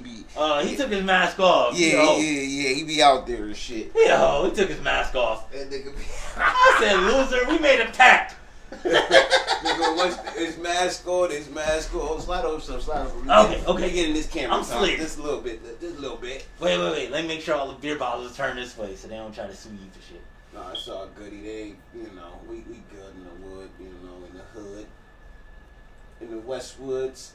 He took his mask off. Yeah, he be out there and shit. Yo, he took his mask off. I said, loser, we made him tact. His mask on. Slide over. Okay. Get in this camera. I'm slick. Just a little bit. Wait. Let me make sure all the beer bottles are turned this way so they don't try to sue you for shit. No, it's all goody. They ain't, we good in the wood, in the hood. In the Westwoods.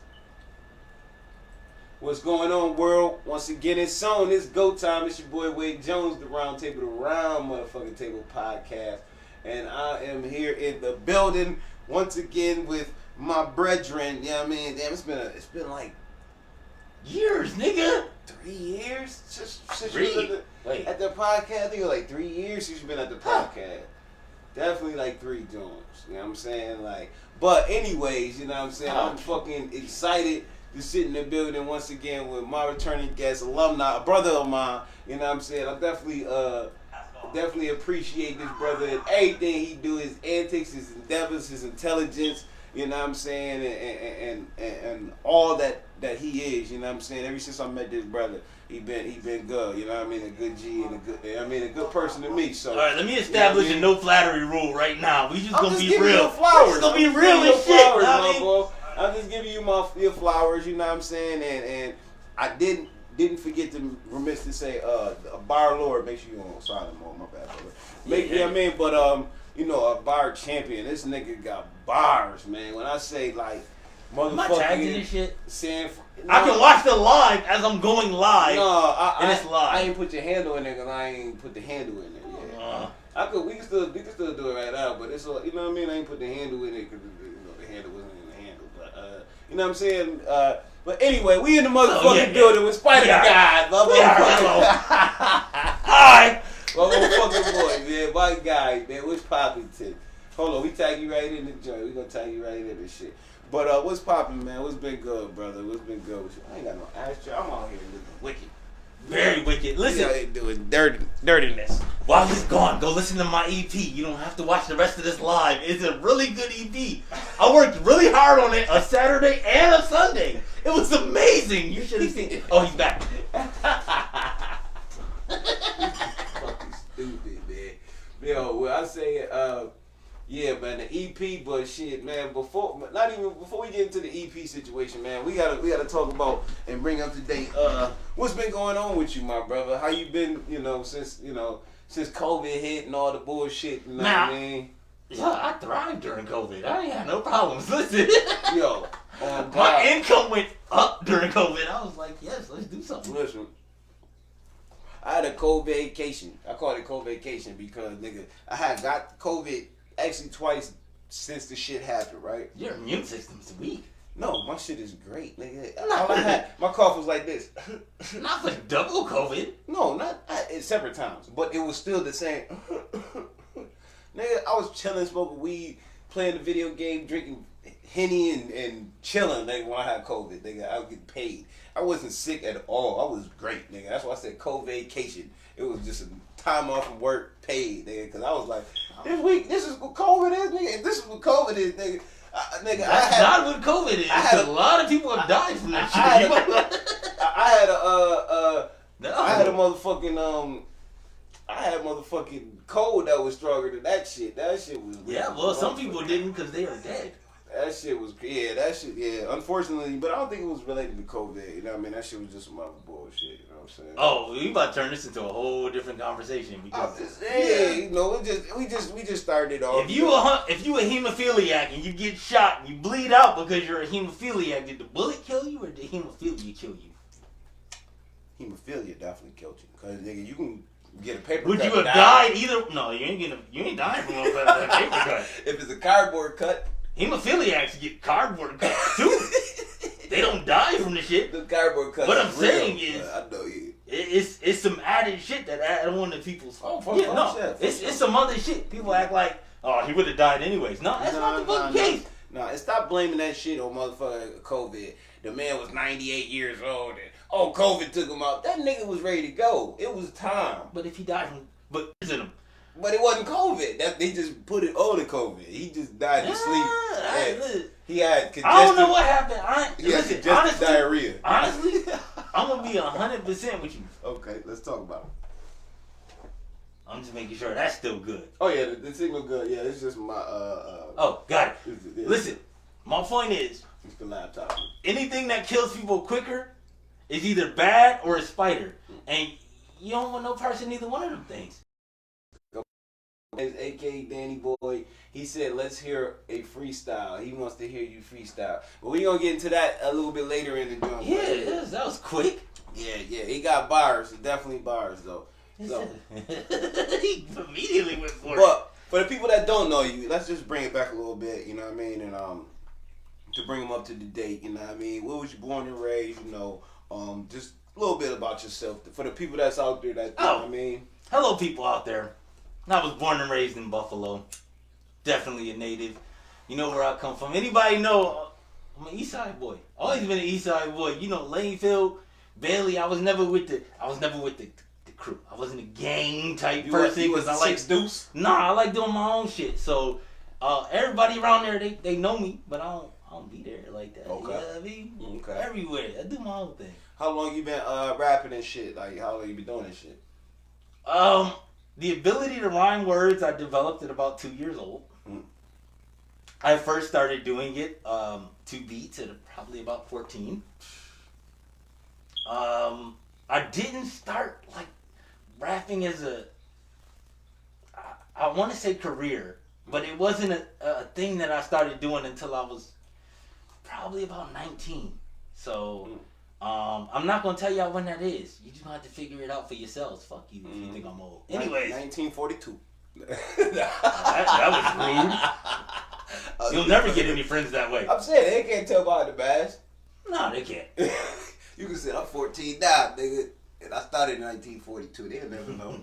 What's going on, world? Once again, it's on. It's go time. It's your boy Waverly Jones, the Round Table, the Round Motherfucking Table podcast. And I am here in the building once again with my brethren. You know what I mean? Damn, it's been like years, nigga. 3 years since Wait. at the podcast. I think it was like 3 years since you've been at the podcast. Definitely like 3 joints. You know what I'm saying? But anyways, you know what I'm saying? I'm fucking excited to sit in the building once again with my returning guest, alumni, a brother of mine. You know what I'm saying? I definitely appreciate this brother and everything he do, his antics, his endeavors, his intelligence. You know what I'm saying? And all that he is. You know what I'm saying? Ever since I met this brother, he been good. You know what I mean? A good G and a good person to me. So all right, let me establish a no flattery rule right now. We just I'm gonna just be giving real. You flowers. It's gonna be real as shit. Boy. I'm just giving you your flowers. You know what I'm saying? And I didn't forget to remiss to say a bar lord. Make sure you don't sign him on my bad brother. You know what I mean? But a bar champion. This nigga got bars, man. When I say like motherfucking, am I tagged in this shit? No, I can watch the live as I'm going live. No, it's live. I ain't put your handle in there because I ain't put the handle in there yet. We can still do it right now, but it's you know what I mean. I ain't put the handle in it because the handle wasn't in the handle. But you know what I'm saying. But anyway, we in the motherfucking building with Spider Guy. Hi. My motherfucking boy, man. My guy, man. What's poppin', Tim? Hold on, we tag you right in the joint. We gonna tag you right in this shit. But what's poppin', man? What's been good, brother? What's been good with you? I ain't got no ashtray. I'm out here living wicked. Very wicked. Listen, they doing dirtiness. While he's gone, go listen to my EP. You don't have to watch the rest of this live. It's a really good EP. I worked really hard on it a Saturday and a Sunday. It was amazing. You should have seen it. Oh, he's back. Fucking stupid, man. Yo, well, I say, yeah, man, the EP, but shit, man, before we get into the EP situation, man, we gotta talk about and bring up to date, what's been going on with you, my brother? How you been, since COVID hit and all the bullshit, you know what I mean? Yeah, I thrived during COVID. I ain't had no problems. Listen. Yo. My income went up during COVID. I was like, yes, let's do something. Listen. I had a COVID vacation. I called it COVID vacation because, nigga, I had got COVID actually twice since the shit happened, right? Your immune system's weak. No, my shit is great, nigga. All I had, my cough was like this. Not for double COVID. No, not at separate times, but it was still the same. Nigga, I was chilling, smoking weed, playing the video game, drinking Henny and chilling, nigga, when I had COVID, nigga. I was getting paid. I wasn't sick at all. I was great, nigga. That's why I said COVID vacation. It was just a time off from work, paid, nigga, because I was like, this is what COVID is, nigga. If this is what COVID is, nigga. That's not what COVID is. A lot of people have died from that shit. I had a motherfucking cold that was stronger than that shit. That shit was yeah. Well, some people didn't because they are dead. That shit was unfortunately, but I don't think it was related to COVID. You know what I mean? That shit was just some other bullshit. You know what I'm saying? Oh, we about to turn this into a whole different conversation because we just started off. If you a hemophiliac and you get shot and you bleed out because you're a hemophiliac, did the bullet kill you or did hemophilia kill you? Hemophilia definitely killed you because nigga, you can get a paper cut. Would you have died either? No, you ain't dying from a paper cut. If it's a cardboard cut. Hemophiliacs get cardboard cuts too. They don't die from the shit. The cardboard cuts. What I'm saying is, I know you. It's some added shit that added on to people's. It's some other shit. People act like, oh, he would have died anyways. No, that's not the fucking case. No, and stop blaming that shit on motherfucking COVID. The man was 98 years old and COVID took him out. That nigga was ready to go. It was time. But if he died from, but in him. But it wasn't COVID. They just put it on the COVID. He just died in sleep. He had congestive. I don't know what happened. He had congestive diarrhea. Honestly, I'm gonna be 100% with you. Okay, let's talk about it. I'm just making sure that's still good. Oh yeah, the signal good. Yeah, it's just my Oh, got it. Listen, my point is, it's the laptop. Anything that kills people quicker is either bad or a spider, and you don't want no parts in either one of them things. His aka Danny Boy, he said, let's hear a freestyle. He wants to hear you freestyle. But we're going to get into that a little bit later in the joint. Yeah, that was quick. Yeah, he got bars. Definitely bars, though. So. He immediately went for it. But for the people that don't know you, let's just bring it back a little bit, you know what I mean? And to bring them up to the date, you know what I mean? Where was you born and raised, you know? Just a little bit about yourself. For the people that's out there that, you know what I mean? Hello, people out there. I was born and raised in Buffalo. Definitely a native. You know where I come from. Anybody know I'm an East Side boy. Always been an East Side boy. You know, Lanefield, Bailey. I was never with the crew. I wasn't a gang type person because I like deuce. Nah, I like doing my own shit. So everybody around there, they know me, but I don't be there like that. Okay. You know what I mean? Okay. Everywhere. I do my own thing. How long you been rapping and shit? Like how long you been doing this shit? The ability to rhyme words I developed at about 2 years old. I first started doing it to beats at probably about 14. I didn't start like rapping as I want to say career, but it wasn't a thing that I started doing until I was probably about 19. So I'm not gonna tell y'all when that is. You just gonna have to figure it out for yourselves. Fuck you if you think I'm old. Anyways, 1942. that was rude. You'll never get any friends that way. I'm saying they can't tell by the badge. No, they can't. You can say I'm 14 now, nigga, and I started in 1942. They'll never know.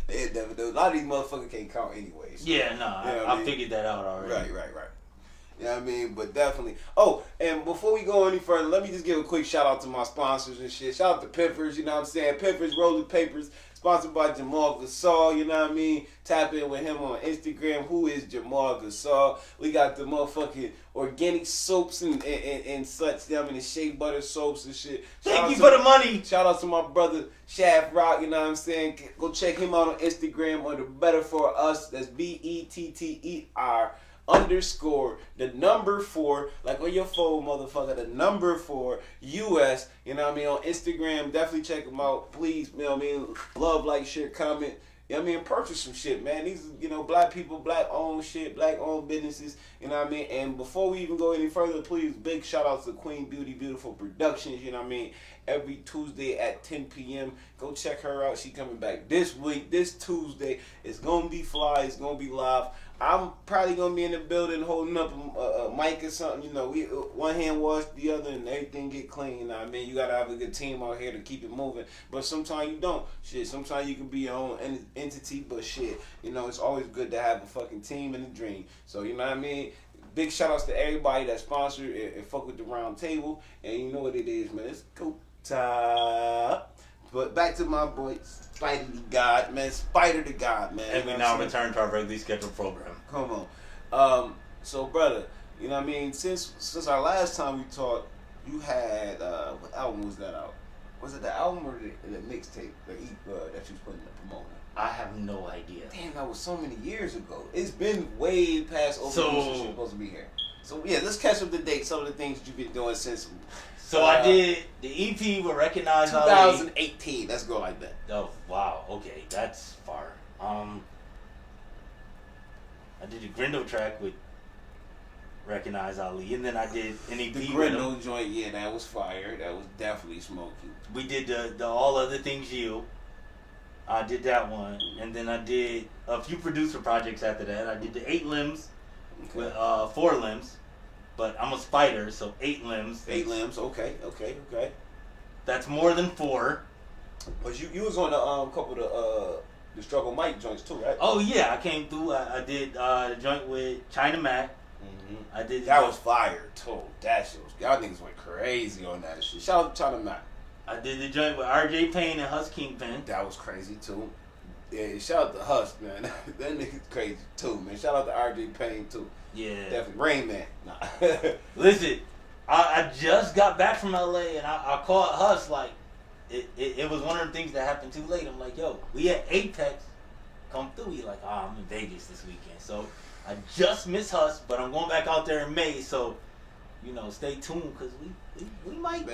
They'll never know. A lot of these motherfuckers can't count anyways. Yeah, no, I figured that out already. Right. You know what I mean? But definitely. Oh, and before we go any further, let me just give a quick shout out to my sponsors and shit. Shout out to Piffers, you know what I'm saying? Piffers Rolling Papers, sponsored by Jamal Gasol, you know what I mean? Tap in with him on Instagram. Who is Jamal Gasol? We got the motherfucking organic soaps and such, you know what I mean? The shea butter soaps and shit. Thank you for the money. Shout out to my brother Shaft Rock, you know what I'm saying? Go check him out on Instagram under Better For Us. That's BETTER. _ the number 4, like on your phone, motherfucker, the number 4 US, you know what I mean, on Instagram. Definitely check them out, please, you know what I mean, love, like, share, comment, you know what I mean, purchase some shit, man. These, you know, black people, black owned shit, black owned businesses, you know what I mean. And before we even go any further, please, big shout out to Queen Beauty Beautiful Productions, you know what I mean, every Tuesday at 10 p.m. Go check her out. She coming back this week, this Tuesday. It's gonna be fly, it's gonna be live. I'm probably gonna be in the building holding up a mic or something. You know, we one hand wash the other and everything get clean. You know what I mean? You gotta have a good team out here to keep it moving. But sometimes you don't. Shit, sometimes you can be your own entity. But shit, you know, it's always good to have a fucking team and a dream. So you know what I mean? Big shout outs to everybody that sponsored and fuck with the round table. And you know what it is, man. It's go time. But back to my boy, Spider the God, man. Spider the God, man. And we now return to our regularly scheduled program. Come on. So, brother, you know what I mean? Since our last time we talked, you had, what album was that out? Was it the album or the mixtape that you was putting in the promoting? I have no idea. Damn, that was so many years ago. It's been way past over since you're supposed to be here. So, yeah, let's catch up to date some of the things you've been doing since. So I did the EP with Recognize 2018. Let's go like that. Oh wow, okay, that's far. I did a Grindo track with Recognize Ali, and then I did an EP. The Grindo joint, yeah, that was fire. That was definitely smoky. We did the All Other Things You. I did that one, and then I did a few producer projects after that. I did the 8 Limbs with 4 Limbs. But I'm a spider, so 8 limbs. 8 limbs, okay. That's more than 4. But you was on a couple of the Struggle Mike joints too, right? Oh yeah, I came through. I did the joint with China Mac. Mm-hmm. I did that was fire too. That shit was, y'all niggas went crazy on that shit. Shout out to China Mac. I did the joint with RJ Payne and Hus Kingpin. That was crazy too. Yeah, shout out to Hus, man. That nigga's crazy too, man. Shout out to RJ Payne too. Yeah. Definitely. Rain Man. Nah. Listen, I just got back from LA and I called Hus like it was one of the things that happened too late. I'm like, yo, we at Apex, come through. He like, I'm in Vegas this weekend, so I just missed Hus, but I'm going back out there in May, so stay tuned because we might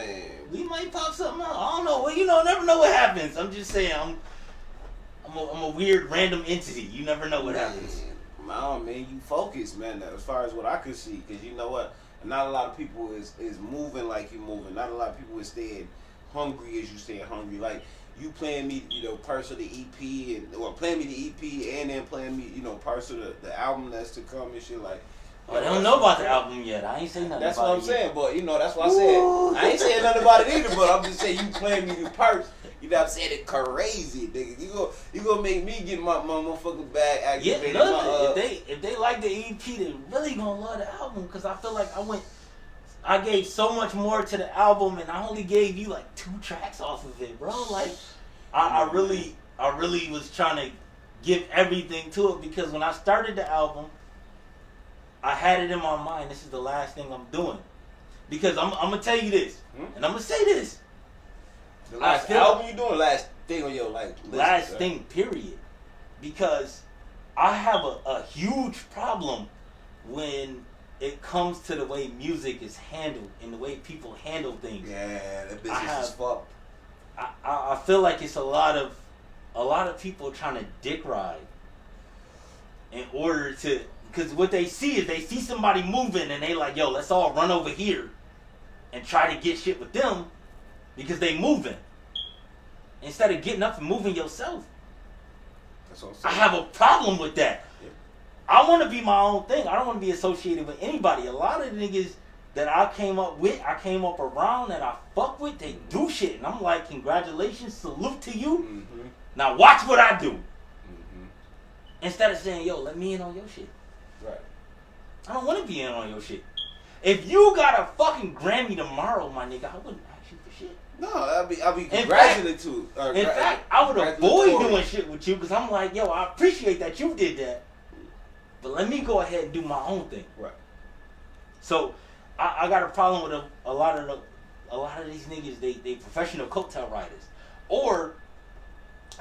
pop something out. I don't know. Well, never know what happens. I'm just saying I'm a weird random entity. You never know what happens. Man, you focus, man. As far as what I could see, because you know what, not a lot of people is moving like you moving. Not a lot of people is staying hungry as you staying hungry. Like you playing me, parts of the EP or playing me the EP and then playing me, parts of the album that's to come and shit like. I don't know about the album yet. I ain't saying nothing that's about it. That's what I'm saying, but that's what I said. I ain't saying nothing about it either, but I'm just saying you playing me the parts. You know what I'm saying? It's crazy, nigga. You gonna make me get my motherfucking bag activated. Yeah, look, if they like the EP, they really gonna love the album because I feel like I gave so much more to the album and I only gave you like 2 tracks off of it, bro. Like I really was trying to give everything to it because when I started the album, I had it in my mind. This is the last thing I'm doing because I'm gonna tell you this, and I'm gonna say this. The last album you doing? Last thing on your list? Last thing, period. Because I have a huge problem when it comes to the way music is handled and the way people handle things. Yeah, that business is fucked. I feel like it's a lot of people trying to dick ride in order to. Because what they see is they see somebody moving and they like, yo, let's all run over here and try to get shit with them because they moving. Instead of getting up and moving yourself. That's what I'm I saying. have a problem with that. Yeah. I want to be my own thing. I don't want to be associated with anybody. A lot of the niggas that I came up around, and I fuck with, they do shit. And I'm like, congratulations, salute to you. Mm-hmm. Now watch what I do. Mm-hmm. Instead of saying, yo, let me in on your shit. Right. I don't want to be in on your shit. If you got a fucking Grammy tomorrow, my nigga, I wouldn't ask you for shit. No, I'll be congratulated to. In fact, I would avoid doing shit with you because I'm like, yo, I appreciate that you did that, but let me go ahead and do my own thing. Right. So I got a problem with a lot of these niggas. They professional coattail riders, or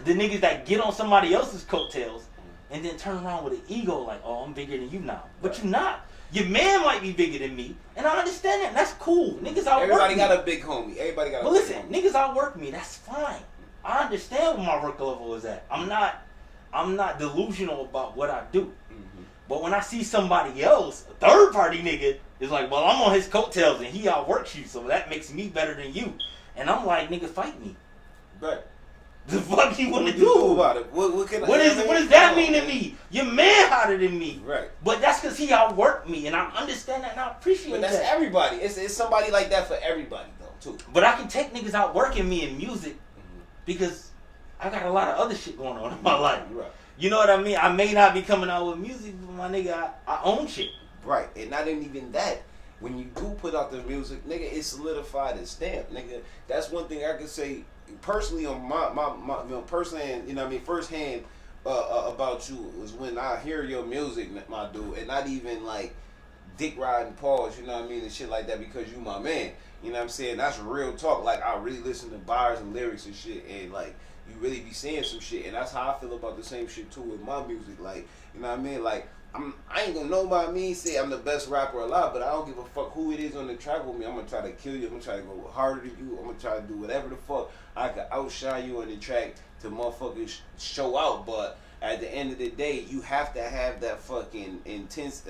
the niggas that get on somebody else's coattails and then turn around with an ego like, oh, I'm bigger than you now. But Right. you're not. Your man might be bigger than me, and I understand that. And that's cool. Niggas outwork Everybody me. got a big homie. Everybody got a But big listen, homie. niggas outwork me. That's fine. I understand where my work level is at. I'm not delusional about what I do. Mm-hmm. But when I see somebody else, a third party nigga, is like, well, I'm on his coattails and he outworks you, so that makes me better than you. And I'm like, nigga, fight me. Right. The fuck you wanna What do? about it? What does that mean to me? Your man hotter than me. Right. But that's because he outworked me, and I understand that and I appreciate But that's that. everybody. It's somebody like that for everybody though too. But I can take niggas outworking me in music because I got a lot of other shit going on in my life. Right. You know what I mean? I may not be coming out with music, but my nigga, I own shit. Right. And not even that. When you do put out the music, nigga, it's solidified and stamped, nigga. That's one thing I can say personally on my personally, you know what I mean, firsthand about you was when I hear your music, my dude, and not even like dick riding pause, you know what I mean, and shit like that because you my man. You know what I'm saying? That's real talk. Like I really listen to bars and lyrics and shit, and like you really be saying some shit, and that's how I feel about the same shit too with my music. Like, you know what I mean? Like I ain't gonna nobody me say I'm the best rapper alive, but I don't give a fuck who it is on the track with me. I'm gonna try to kill you. I'm gonna try to go harder than you. I'm gonna try to do whatever the fuck I can outshine you on the track to motherfucking show out. But at the end of the day, you have to have that fucking intense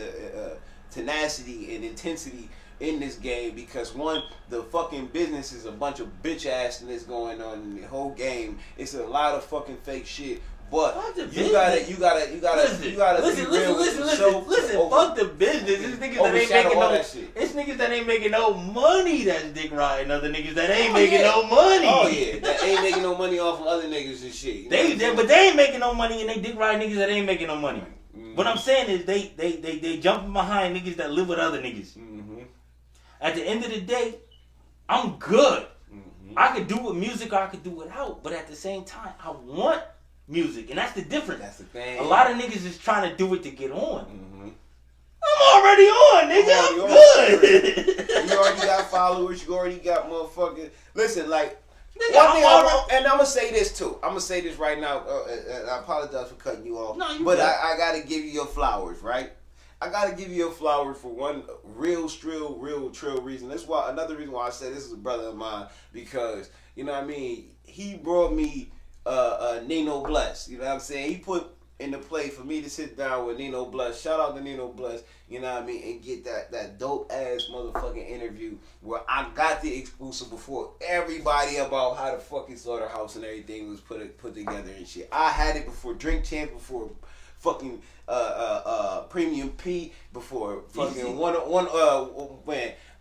tenacity and intensity in this game because one, the fucking business is a bunch of bitch assness going on in the whole game. It's a lot of fucking fake shit. But you gotta listen. be real with yourself. Listen, fuck the business. It's niggas that ain't making no. It's niggas that ain't making no money. That's dick riding other niggas that ain't making no money. Oh yeah, that ain't making no money off of other niggas and shit. But they ain't making no money, and they dick ride niggas that ain't making no money. Mm-hmm. What I'm saying is they jumping behind niggas that live with other niggas. Mm-hmm. At the end of the day, I'm good. Mm-hmm. I could do with music or I could do without, but at the same time, I want music, and that's the difference. That's the thing. A lot of niggas is trying to do it to get on. Mm-hmm. I'm already on, nigga. I'm good. You already got followers. You already got motherfuckers. Listen, like, Nigga, one thing and I'm gonna say this too. I'm gonna say this right now. And I apologize for cutting you off. No, you but good. I gotta give you your flowers, right? I gotta give you your flowers for one real trill reason. That's why another reason why I said this is a brother of mine, because you know what I mean. He brought me Nino Bless. You know what I'm saying? He put into play for me to sit down with Nino Bless. Shout out to Nino Bless. You know what I mean? And get that dope ass motherfucking interview where I got the exclusive before everybody about how the fucking slaughterhouse and everything was put together and shit. I had it before Drink Champ, before fucking Premium P, before fucking when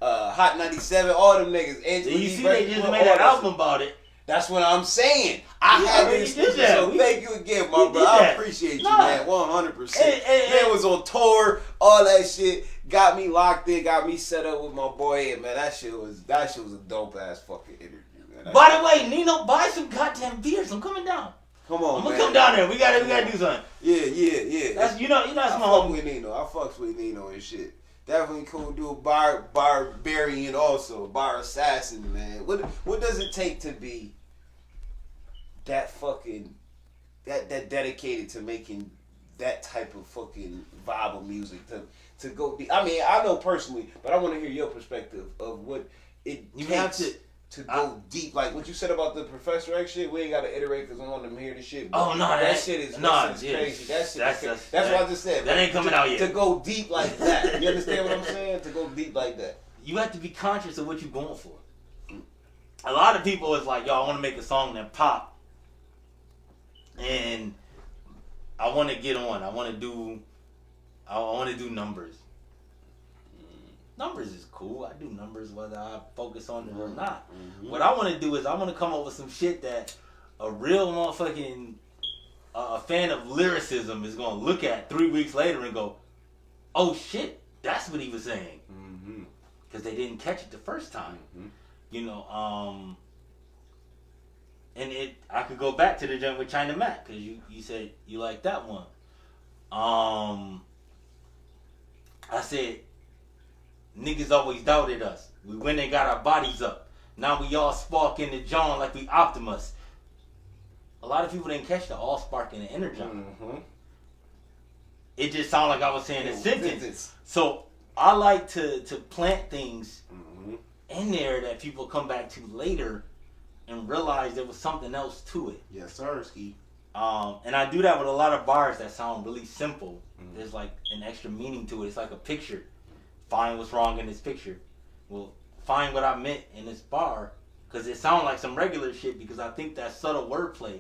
Hot 97, all them niggas. Angela You see, they just made an album about it. That's what I'm saying. I had this. So thank you again, my bro. I appreciate you, man. 100%. Man was on tour, all that shit. Got me locked in, got me set up with my boy. And man, that shit was a dope ass fucking interview, man. By the way, Nino, buy some goddamn beers. I'm coming down. Come on, I'm gonna come down there. We gotta do something. Yeah. That's you know that's my homie. With Nino. I fucks with Nino and shit. Definitely cool dude. Barbarian also. Bar assassin, man. What does it take to be that fucking that dedicated to making that type of fucking vibe of music to go deep? I mean, I know personally, but I want to hear your perspective of what it takes to go deep. Like what you said about the Professor X shit, we ain't got to iterate because I want them to hear the shit. Oh no, that shit is crazy. That's what I just said. That ain't coming out yet. To go deep like that, you understand what I'm saying? To go deep like that, you have to be conscious of what you're going for. A lot of people is like, yo, I want to make a song that pop. And I want to get on. I want to do numbers. Numbers is cool. I do numbers whether I focus on it or not. Mm-hmm. What I want to do is I want to come up with some shit that a real motherfucking a fan of lyricism is going to look at 3 weeks later and go, oh shit, that's what he was saying. Because they didn't catch it the first time. You know, and I could go back to the joint with China Mac, because you said you like that one. I said, niggas always doubted us. We went and got our bodies up. Now we all spark in the John like we Optimus. A lot of people didn't catch the all spark in the Energon. It just sounded like I was saying a sentence. So I like to plant things in there that people come back to later and realize there was something else to it. Yes, sir, Ski. And I do that with a lot of bars that sound really simple. There's like an extra meaning to it. It's like a picture. Find what's wrong in this picture. Well, find what I meant in this bar, because it sounded like some regular shit, because I think that subtle wordplay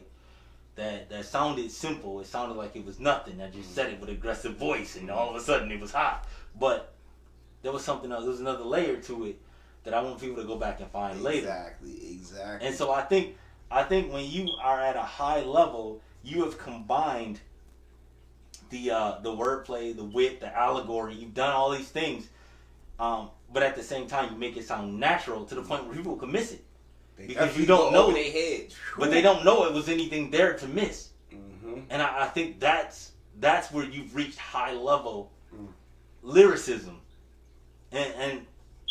that sounded simple, it sounded like it was nothing. I just said it with aggressive voice and all of a sudden it was hot. But there was something else. There was another layer to it that I want people to go back and find later. Exactly. And so I think when you are at a high level, you have combined the wordplay, the wit, the allegory. You've done all these things, but at the same time, you make it sound natural to the point where people can miss it because you don't know it. But they don't know it was anything there to miss. And I think that's where you've reached high level lyricism, and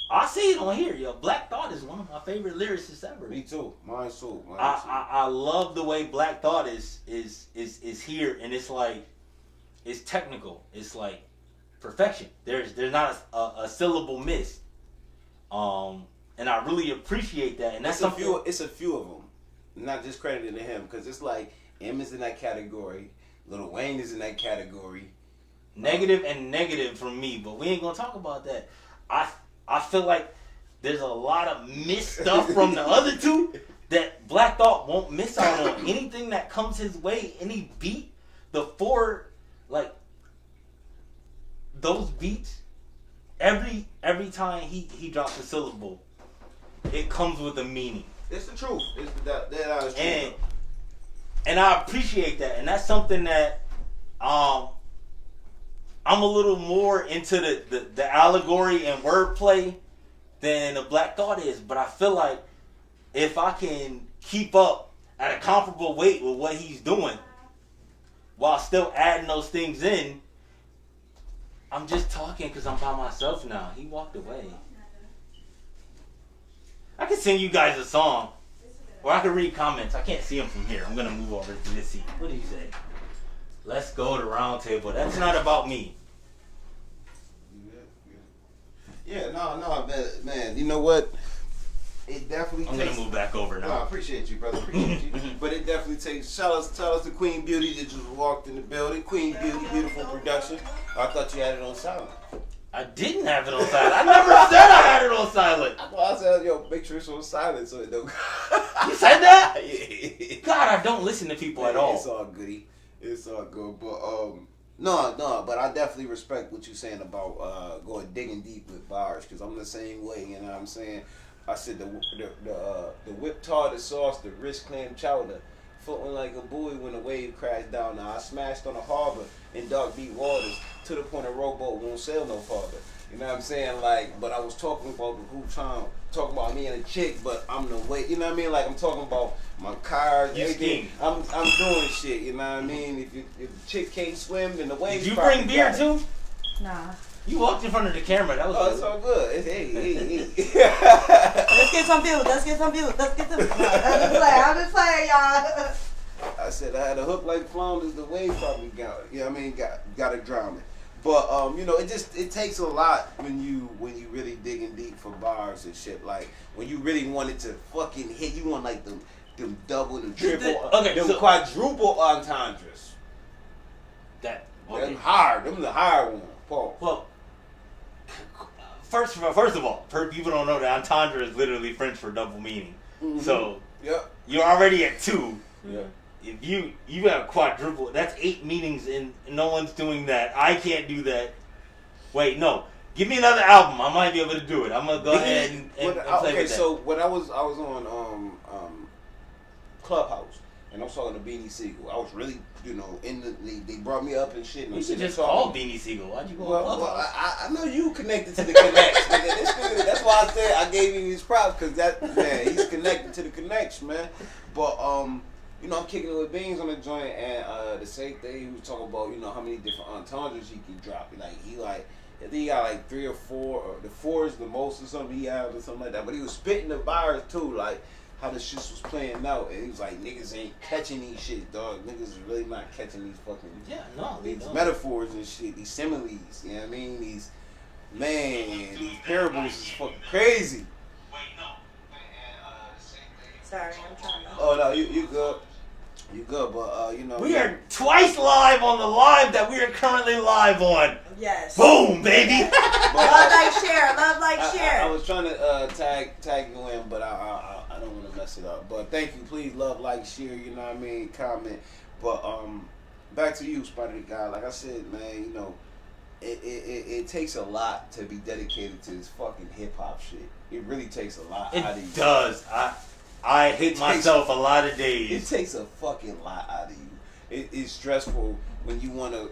I see it on here, yo. Black Thought is one of my favorite lyricists ever. Me too. Mine too. I love the way Black Thought is here, and it's like, it's technical. It's like perfection. There's not a syllable missed. And I really appreciate that. And that's it's a few of them. Not just credited to him, because it's like M is in that category, Lil Wayne is in that category. Negative for me, but we ain't gonna talk about that. I feel like there's a lot of missed stuff from the other two that Black Thought won't miss out on. Anything that comes his way, any beat, those beats, every time he drops a syllable, it comes with a meaning. It's the truth. It's that is true. And I appreciate that, and that's something that I'm a little more into the allegory and wordplay than the Black Thought is, but I feel like if I can keep up at a comparable weight with what he's doing while still adding those things in, I'm just talking because I'm by myself now. He walked away. I can sing you guys a song. Or I can read comments. I can't see them from here. I'm going to move over to this seat. What do you say? Let's go to round table. That's not about me. Yeah, no, man. You know what? It definitely I'm going to move back over now. No, I appreciate you, brother. Appreciate you. But it definitely takes... Shout out to Queen Beauty that just walked in the building. Queen Beauty, beautiful production. I thought you had it on silent. I didn't have it on silent. I never said I had it on silent. I said, yo, make sure it's on silent so it don't... You said that? Yeah. God, I don't listen to people at all. It's all goody. It's all good. But, no, but I definitely respect what you're saying about going digging deep with bars, because I'm the same way, you know what I'm saying? I said the whip tartar sauce, the wrist clam chowder, floating like a buoy when a wave crashed down. Now I smashed on a harbor in dark deep waters to the point a rowboat won't sail no farther. You know what I'm saying? Like, but I was talking about the whole time, talking about me and a chick, but I'm the way. You know what I mean? Like I'm talking about my cars, everything. I'm doing shit. You know what I mean? If the chick can't swim, then the waves. Did you bring beer too? Nah. You walked in front of the camera. That was. Oh, it's all good. It's, hey. Let's get some views. Let's get some views. Let's get some. I'm just playing, y'all. I said I had a hook like flounders. The wave probably got it. You know what I mean? Got to drown it. But you know, it takes a lot when you really digging deep for bars and shit. Like when you really want it to fucking hit, you want like them double, them triple, them quadruple entendres. Them hard. Them the hard one. Paul. Well, first of all, people don't know that entendre is literally French for double meaning. Mm-hmm. So you're already at 2. Yeah. If you have quadruple, that's 8 meanings, and no one's doing that. I can't do that. Wait, no. Give me another album. I might be able to do it. I'm gonna go ahead and play with that. Okay, so when I was on Clubhouse, and I was talking to Beanie Siegel. I was really, you know, they brought me up and shit. And you should just call Beanie Siegel. Why'd you go on Clubhouse? Well, I know you connected to the connection. That's why I said I gave him his props, because that man, he's connected to the connection, man. But you know, I'm kicking it with Beans on the joint, and the same thing he was talking about, you know, how many different entendres he can drop. I think he got like 3 or 4, or the 4 is the most or something he had or something like that. But he was spitting the bars too, like how the shit was playing out, and he was like, niggas ain't catching these shit, dog. Niggas is really not catching these fucking these metaphors and shit, these similes. You know what I mean? These parables is fucking crazy. Sorry, I'm trying to. Oh no, you good. You good, but you know. We are twice live on the live that we are currently live on. Yes. Boom, baby. Love, like, share. Love, like, share. I was trying to tag you in, but I don't want to mess it up. But thank you. Please love, like, share. You know what I mean? Comment. But back to you, Spider Guy. Like I said, man, you know, it takes a lot to be dedicated to this fucking hip hop shit. It really takes a lot out of you. It does. I hate myself a lot of days. It takes a fucking lot out of you. It's stressful when you wanna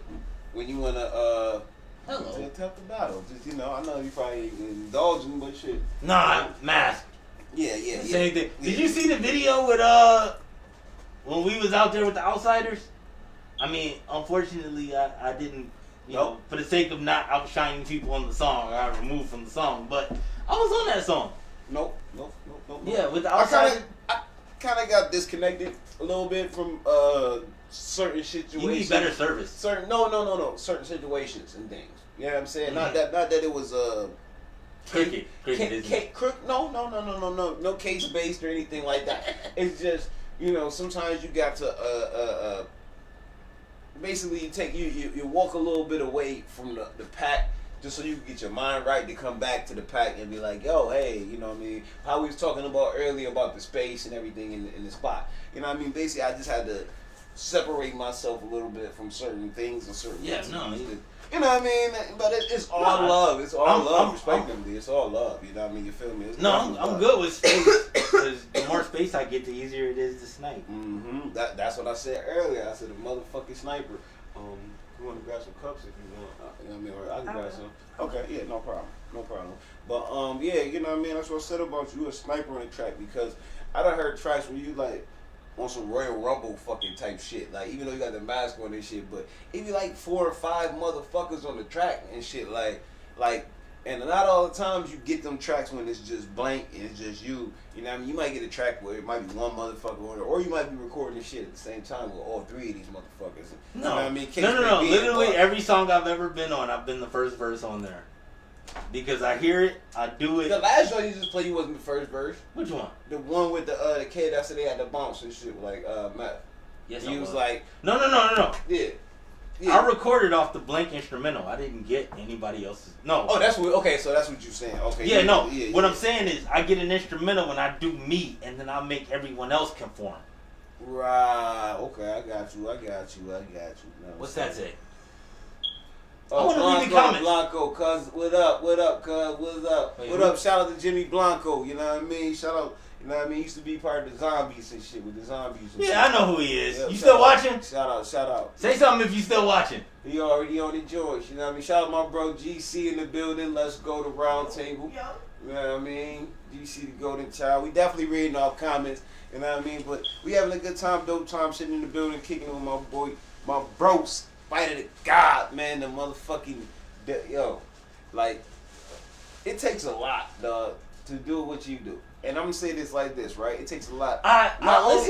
Hello. tough the battle. Just, you know, I know you probably indulging, but shit. Nah, mask. Yeah. Same thing. Did you see the video with when we was out there with the outsiders? I mean, unfortunately, I didn't. You know, for the sake of not outshining people on the song, I removed from the song. But I was on that song. Nope. Yeah, with the outsiders. I kind of got disconnected a little bit from certain situations. You need better service. No. Certain situations and things. You know what I'm saying? Mm-hmm. Not that it was cricket. No case based or anything like that. It's just, you know, sometimes you got to basically you walk a little bit away from the pack, just so you can get your mind right to come back to the pack and be like, yo, hey, you know what I mean? How we was talking about earlier about the space and everything in the spot. You know what I mean? Basically, I just had to separate myself a little bit from certain things and certain things. You know what I mean? But it's all love. It's all love, respectively. It's all love. You know what I mean? You feel me? I'm good with space. Because the more space I get, the easier it is to snipe. Mm-hmm. That's what I said earlier. I said the motherfucking sniper. You want to grab some cups if you want. You know what I mean? Or I can grab some. Okay, yeah, no problem. But yeah, you know what I mean? That's what I said about you. You a sniper in the track, because I done heard tracks where you like, on some Royal Rumble fucking type shit. Like, even though you got the mask on and shit, but it be like 4 or 5 motherfuckers on the track and shit. Like, and not all the times you get them tracks when it's just blank and it's just you. You know what I mean? You might get a track where it might be one motherfucker on it, or you might be recording this shit at the same time with all 3 of these motherfuckers. You know what I mean? No. Literally every song I've ever been on, I've been the first verse on there. Because I hear it, I do it. The last one you just played, you wasn't the first verse. Which one? The one with the kid that said they had the bounce and shit, like Matt. Yes, he was like, no. Yeah. I recorded off the blank instrumental. I didn't get anybody else's. No. Oh, that's what. Okay, so that's what you're saying. Okay. Yeah, no. What I'm saying is, I get an instrumental when I do me, and then I make everyone else conform. Right. Okay, I got you. No, What's that say? Oh, I want to read the comments. Blanco, cuz, what up, cuz, what's up? Wait, what up? Shout out to Jimmy Blanco, you know what I mean? Shout out, you know what I mean? He used to be part of the zombies and shit, with the zombies and shit. Yeah, I know who he is. Yeah, you still watching? Shout out. Say something if you still watching. He already on the George, you know what I mean? Shout out my bro GC in the building. Let's go to round table. You know what I mean? GC the golden child. We definitely reading off comments, you know what I mean? But we having a good time, dope time, sitting in the building, kicking it with my boy, my bros. Fight of the God, man, the motherfucking, yo, like, it takes a lot, dog, to do what you do. And I'm gonna say this like this, right? It takes a lot. I'm not just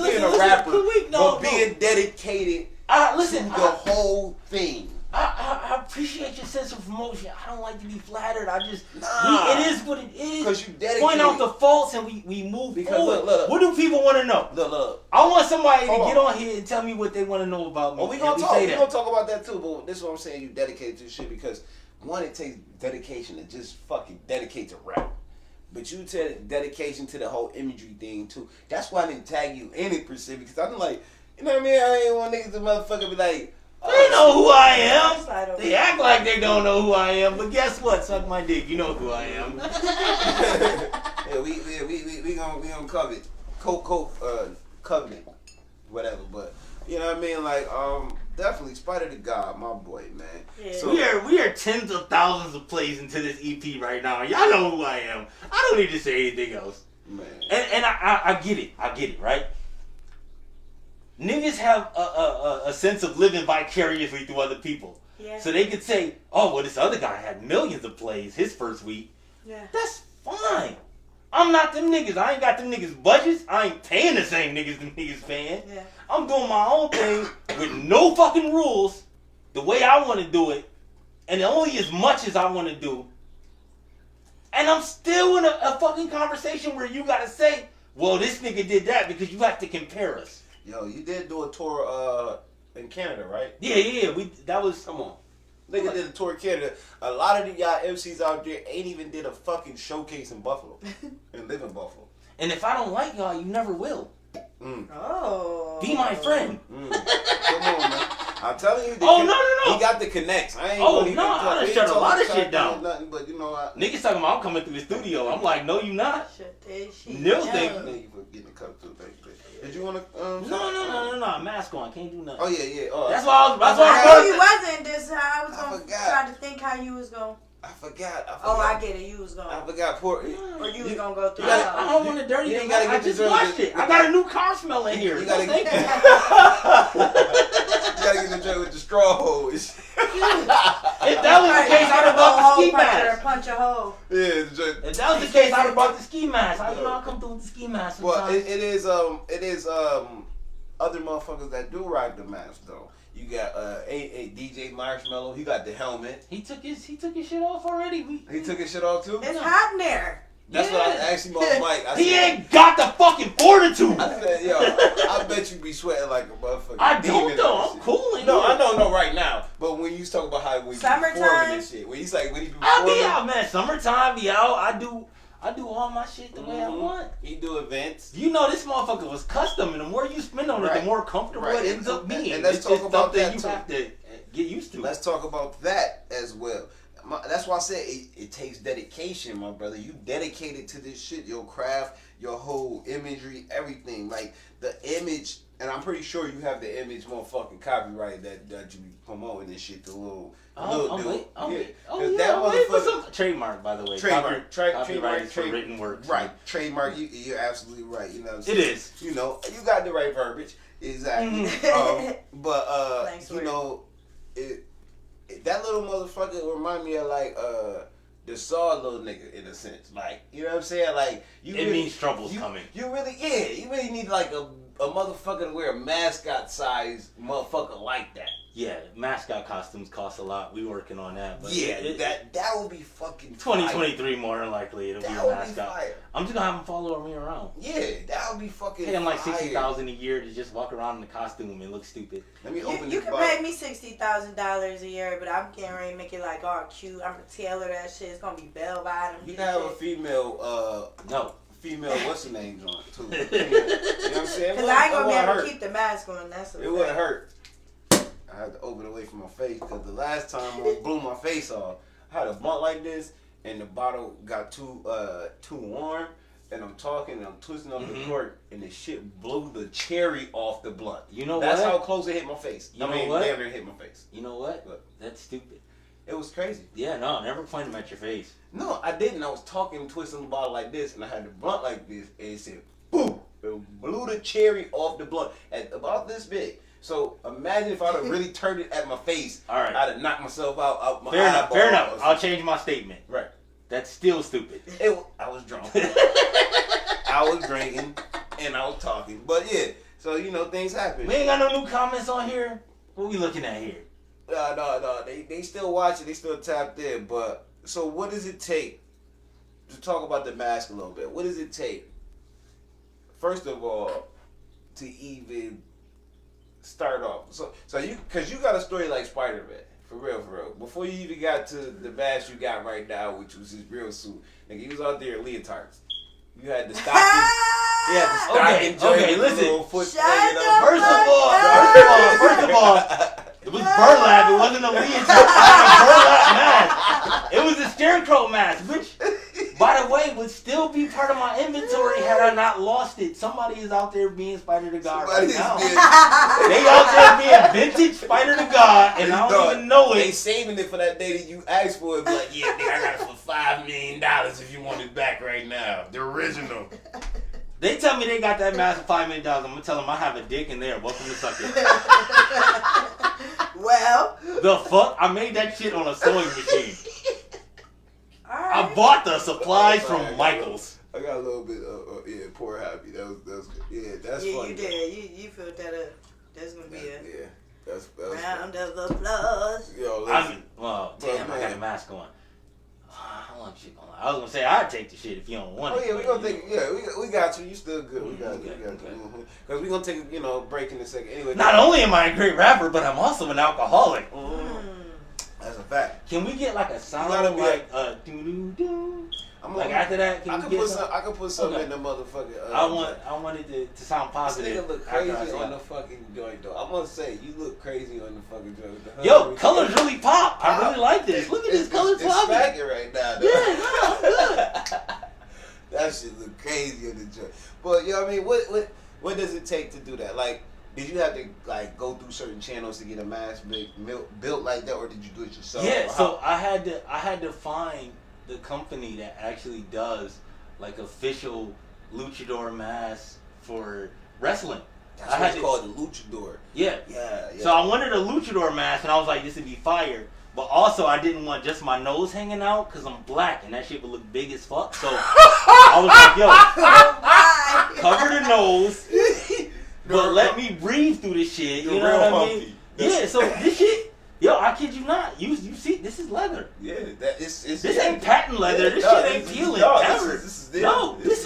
being a rapper, but being dedicated to the whole thing. I appreciate your sense of promotion. I don't like to be flattered. It is what it is. Because you dedicated. Point out the faults and we move forward. Look. What do people want to know? Look. I want somebody to get on here and tell me what they want to know about me. Well, we gonna talk about that too. But this is what I'm saying. You dedicated to this shit because one, it takes dedication to just fucking dedicate to rap. But you take dedication to the whole imagery thing too. That's why I didn't tag you in it per se, because I'm like, you know what I mean? I ain't want niggas to motherfucker be like, they know who I am. They act like they don't know who I am, but guess what? Suck my dick. You know who I am. Yeah, we gonna covenant, whatever. But you know what I mean? Like, definitely, Spider the God, my boy, man. Yeah. So we are tens of thousands of plays into this EP right now. Y'all know who I am. I don't need to say anything else. Man. And I get it, right? Niggas have a sense of living vicariously through other people. Yeah. So they could say, oh, well, this other guy had millions of plays his first week. Yeah. That's fine. I'm not them niggas. I ain't got them niggas budgets. I ain't paying the same niggas them niggas paying. Yeah. I'm doing my own thing with no fucking rules, the way I want to do it, and only as much as I want to do. And I'm still in a fucking conversation where you gotta say, well, this nigga did that, because you have to compare us. Yo, you did do a tour in Canada, right? Yeah. Come on. Nigga did a tour in Canada. A lot of the y'all MCs out there ain't even did a fucking showcase in Buffalo and live in Buffalo. And if I don't like y'all, you never will. Oh. Be my friend. Come on, man. I'm telling you. No. He got the connects. I ain't I done shut a lot of shit down. Nothing, but you know what? Niggas talking about I'm coming through the studio. I'm like, no, you not. Shut that shit No, down. thank you for getting the cup too, baby. Did you want to? No. Mask on. Can't do nothing. Oh yeah. That's why I I was. knew you wasn't this. I was gonna forgot. try to think how you was gonna. I forgot. Oh, I get it. You was gonna. I forgot. Or you was gonna go through. I don't want to dirty it. I just washed it. I got a new car smell in here. You gotta thank you. You gotta get the joint with the straw hose. If that was the case, I'd have bought the ski mask. Punch a hole. Yeah, if that was the case, I'd have bought the ski mask. I'll come through with the ski mask. Well, it is other motherfuckers that do rock the mask though. You got a DJ Marshmallow. He got the helmet. He took his shit off already. He took his shit off too. It's hot in there. That's what I asked him on mic. He ain't got the fucking fortitude. I said, yo, I bet you be sweating like a motherfucker. I don't though. I'm cooling. No, I know right now. But when you talk about how when you performing and shit, when he's like when he be I'll performing, be out, man. Summertime be out. I do all my shit the way I want. He do events. You know this motherfucker was custom, and the more you spend on it, the more comfortable it ends up being. And let's talk about that you too. have to get used to. Let's talk about that as well. that's why I said it takes dedication, my brother. You dedicated to this shit, your craft, your whole imagery, everything. Like the image, and I'm pretty sure you have the image motherfucking copyright that you be promoting this shit. The little dude. That motherfucker. Trademark, by the way. Trademark for written works. Right, trademark. You're absolutely right. You know what I'm saying? It is. You know, you got the right verbiage. Exactly. But you know, that little motherfucker remind me of like the Saw little nigga in a sense. Like, you know what I'm saying? Like it means trouble's coming. You really need like a motherfucker to wear a mascot size motherfucker like that. Yeah, mascot costumes cost a lot. We working on that. But yeah, that would be fucking 2023 more than likely it'll be a mascot. I'm just gonna have him follow me around. Yeah, that would be fucking. Pay him like $60,000 a year to just walk around in the costume and look stupid. Let me open. You can pay me $60,000 a year, but I'm getting ready to make it like all cute. I'm gonna tailor that shit. It's gonna be bell bottom. You can have a female. No. Female, what's her name on it too? You know what I'm saying? Because I ain't gonna be able to keep the mask on. That's it wouldn't hurt. I had to open it away from my face because the last time I blew my face off, I had a blunt like this and the bottle got too warm, and I'm talking and I'm twisting off the cork and the shit blew the cherry off the blunt. You know That's what? how close it hit my face. You know what? Damn near hit my face. You know what? That's stupid. It was crazy. Yeah, no, never point them at your face. No, I didn't. I was talking, twisting the bottle like this, and I had the blunt like this, and it said, boom! It blew the cherry off the blunt at about this big. So imagine if I'd have really turned it at my face. All right. I'd have knocked myself out my eyeball. Fair enough. I'll change my statement. Right. That's still stupid. I was drunk. I was drinking, and I was talking. But yeah, so you know, things happen. We ain't got no new comments on here. What we looking at here? No. They still watching. They still tapped in. But so what does it take to talk about the mask a little bit? What does it take, first of all, to even start off? So you, because you got a story like Spider-Man. For real. Before you even got to the mask you got right now, which was his real suit, nigga, he was out there in leotards. You had the stocking. Okay, listen. First of all, it was burlap. It wasn't a leotard. It was a burlap mask. It was a scarecrow mask, which, by the way, would still be part of my inventory had I not lost it. Somebody is out there being Spider the God right now. They out there being vintage Spider the God, and I don't even know it. They saving it for that day that you asked for it. Be like, yeah, nigga, I got it for $5 million if you want it back right now. The original. They tell me they got that mask for $5 million. I'm gonna tell them I have a dick in there. Welcome to suck it. Well, the fuck? I made that shit on a sewing machine. Alright. I bought the supplies from Michael's. I got a little bit of poor happy. That was good. Yeah, that's funny. You did. You filled that up. That's gonna be that's round of applause. Yo, listen. Damn, I got a mask on. How long shit going on? I was gonna say I'd take the shit if you don't want it. Oh yeah, we gonna take. Yeah, we got you. You still good. We got you. Because we gonna take a break in a second. Anyway. Not only am I a great rapper, but I'm also an alcoholic. That's a fact. Can we get like a sound like doo doo doo? Like after that, I can put something in the motherfucking. I wanted to sound positive. This nigga look crazy on the fucking joint though. I'm gonna say you look crazy on the fucking joint. Yo, colors really pop. I really like this. Look at this colors popping. It's smacking right now. Though. Yeah, good. That shit look crazy on the joint. But you know what I mean? What does it take to do that? Like, did you have to like go through certain channels to get a mask built like that, or did you do it yourself? Yeah, so I had to find the company that actually does like official luchador masks for wrestling. That's what it's called, the luchador. Yeah. So I wanted a luchador mask, and I was like, this would be fire. But also, I didn't want just my nose hanging out because I'm black, and that shit would look big as fuck. So I was like, yo, cover the nose, but let me breathe through this shit. You know what I mean? Yeah. So this shit. Yo, I kid you not. You see, this is leather. Yeah, this ain't patent leather. This shit ain't peeling ever. This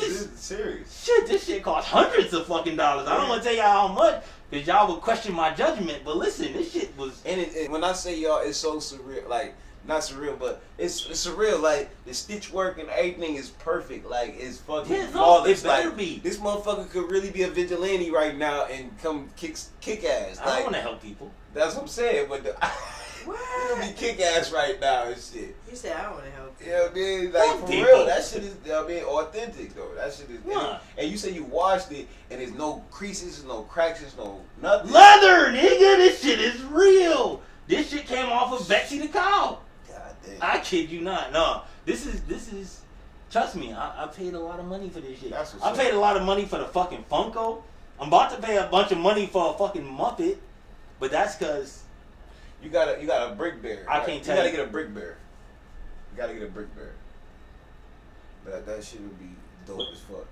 is serious. Shit, this shit costs hundreds of fucking dollars. I don't want to tell y'all how much, because y'all would question my judgment. But listen, this shit was. And when I say y'all, it's so surreal. Like, not surreal, but it's surreal. Like, the stitch work and everything is perfect. Like, it's fucking flawless. It better like, be. This motherfucker could really be a vigilante right now and come kick ass. I don't want to help people. That's what I'm saying, but What? You gonna be kick ass right now and shit. You said I don't want to help. You know what I mean? Like, for people. real, that shit is, you know what I mean, authentic, though. That shit is, Nah. and you say you washed it, and there's no creases, there's no cracks, there's no nothing. Leather, nigga, this shit is real. This shit came off of Betsy the cow. God damn. I kid you not. No, this is. Trust me, I paid a lot of money for this shit. That's what's I up. paid a lot of money for the fucking Funko. I'm about to pay a bunch of money for a fucking Muppet, but that's because You got a brick bear. I right? can't tell You gotta you. get a brick bear. You gotta get a brick bear. That shit would be dope as fuck.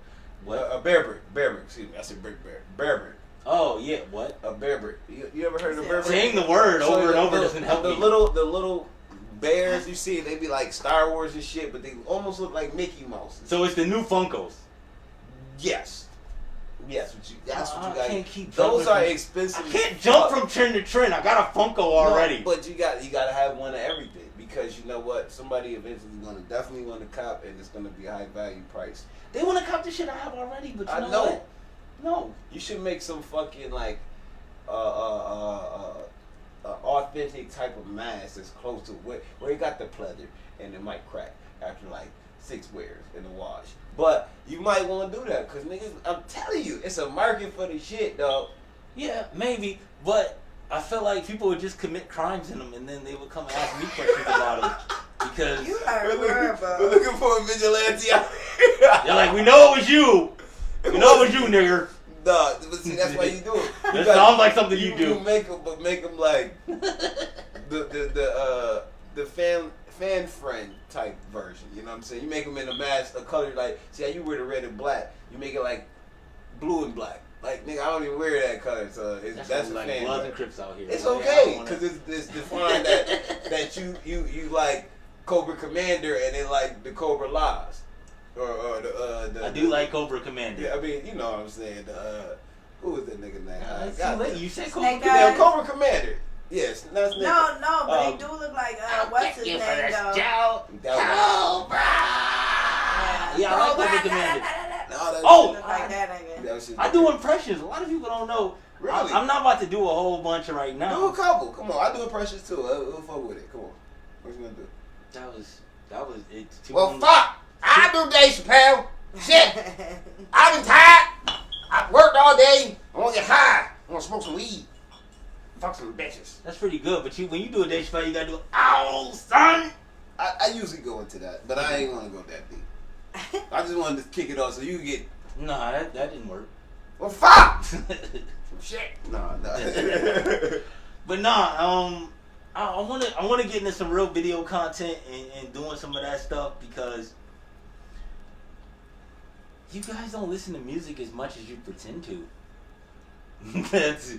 What? A bear brick. Excuse me. I said brick bear. Bear brick. Oh yeah, what? A bear brick. You ever heard of a bear brick? Saying the word over and over doesn't help the me. little bears you see, they be like Star Wars and shit, but they almost look like Mickey Mouse. So it's the new Funkos. Yes. That's what you I got. can't keep Those jumping are from- expensive. I can't as jump fuck. from trend to trend. I got a Funko already. No, but you gotta have one of everything, because you know what? Somebody eventually definitely want to cop, and it's gonna be a high value price. They want to cop the shit I have already, but you I know, know. what? No. You should make some fucking like authentic type of mask that's close to where you got the pleather, and it might crack after like 6 wears in the wash. But you might want to do that, because niggas, I'm telling you, it's a market for the shit, dog. Yeah, maybe, but I feel like people would just commit crimes in them, and then they would come and ask me questions about them because You are We're weird, looking for a vigilante out here. they're like, "We know it was you. We know it was you, nigger." Nah, but see, that's why you do it. That sounds like something you do. You make them like the fan friend type version. You know what I'm saying? You make them in a mask, a color like, see how you wear the red and black. You make it like blue and black. Like, nigga, I don't even wear that color, so that's a like fan. Bloods version. and Crips out here. It's Like, I okay, don't wanna- because it's defined that you like Cobra Commander and then like the Cobra Laws. Or the I do like Cobra Commander. Yeah, I mean, you know what I'm saying. Who was that nigga name? It's God too late. damn. You said Snake Cobra Eyes. Yeah, Cobra Commander. Yes, that's nigga. No, but they do look like what's his name though? Cobra. Yeah, I like Cobra Commander. No, that's Oh! Look like that nigga. that shit- I do impressions. A lot of people don't know. Really? I'm not about to do a whole bunch right Do a now. couple. Come on, I do impressions too. We'll fuck with it. Come on. What you gonna do? That was it's too. Well, fuck. I do Dave Chappelle. Shit. I've been tired. I worked all day. I want to get high. I want to smoke some weed. Fuck some bitches. That's pretty good, but when you do a Dave Chappelle, you gotta do ow, son. I usually go into that, but I ain't want to go that deep. I just wanted to kick it off so you can get. Nah, that didn't work. Well, fuck. Shit. Nah. But nah, I wanna get into some real video content and doing some of that stuff because you guys don't listen to music as much as you pretend to. That's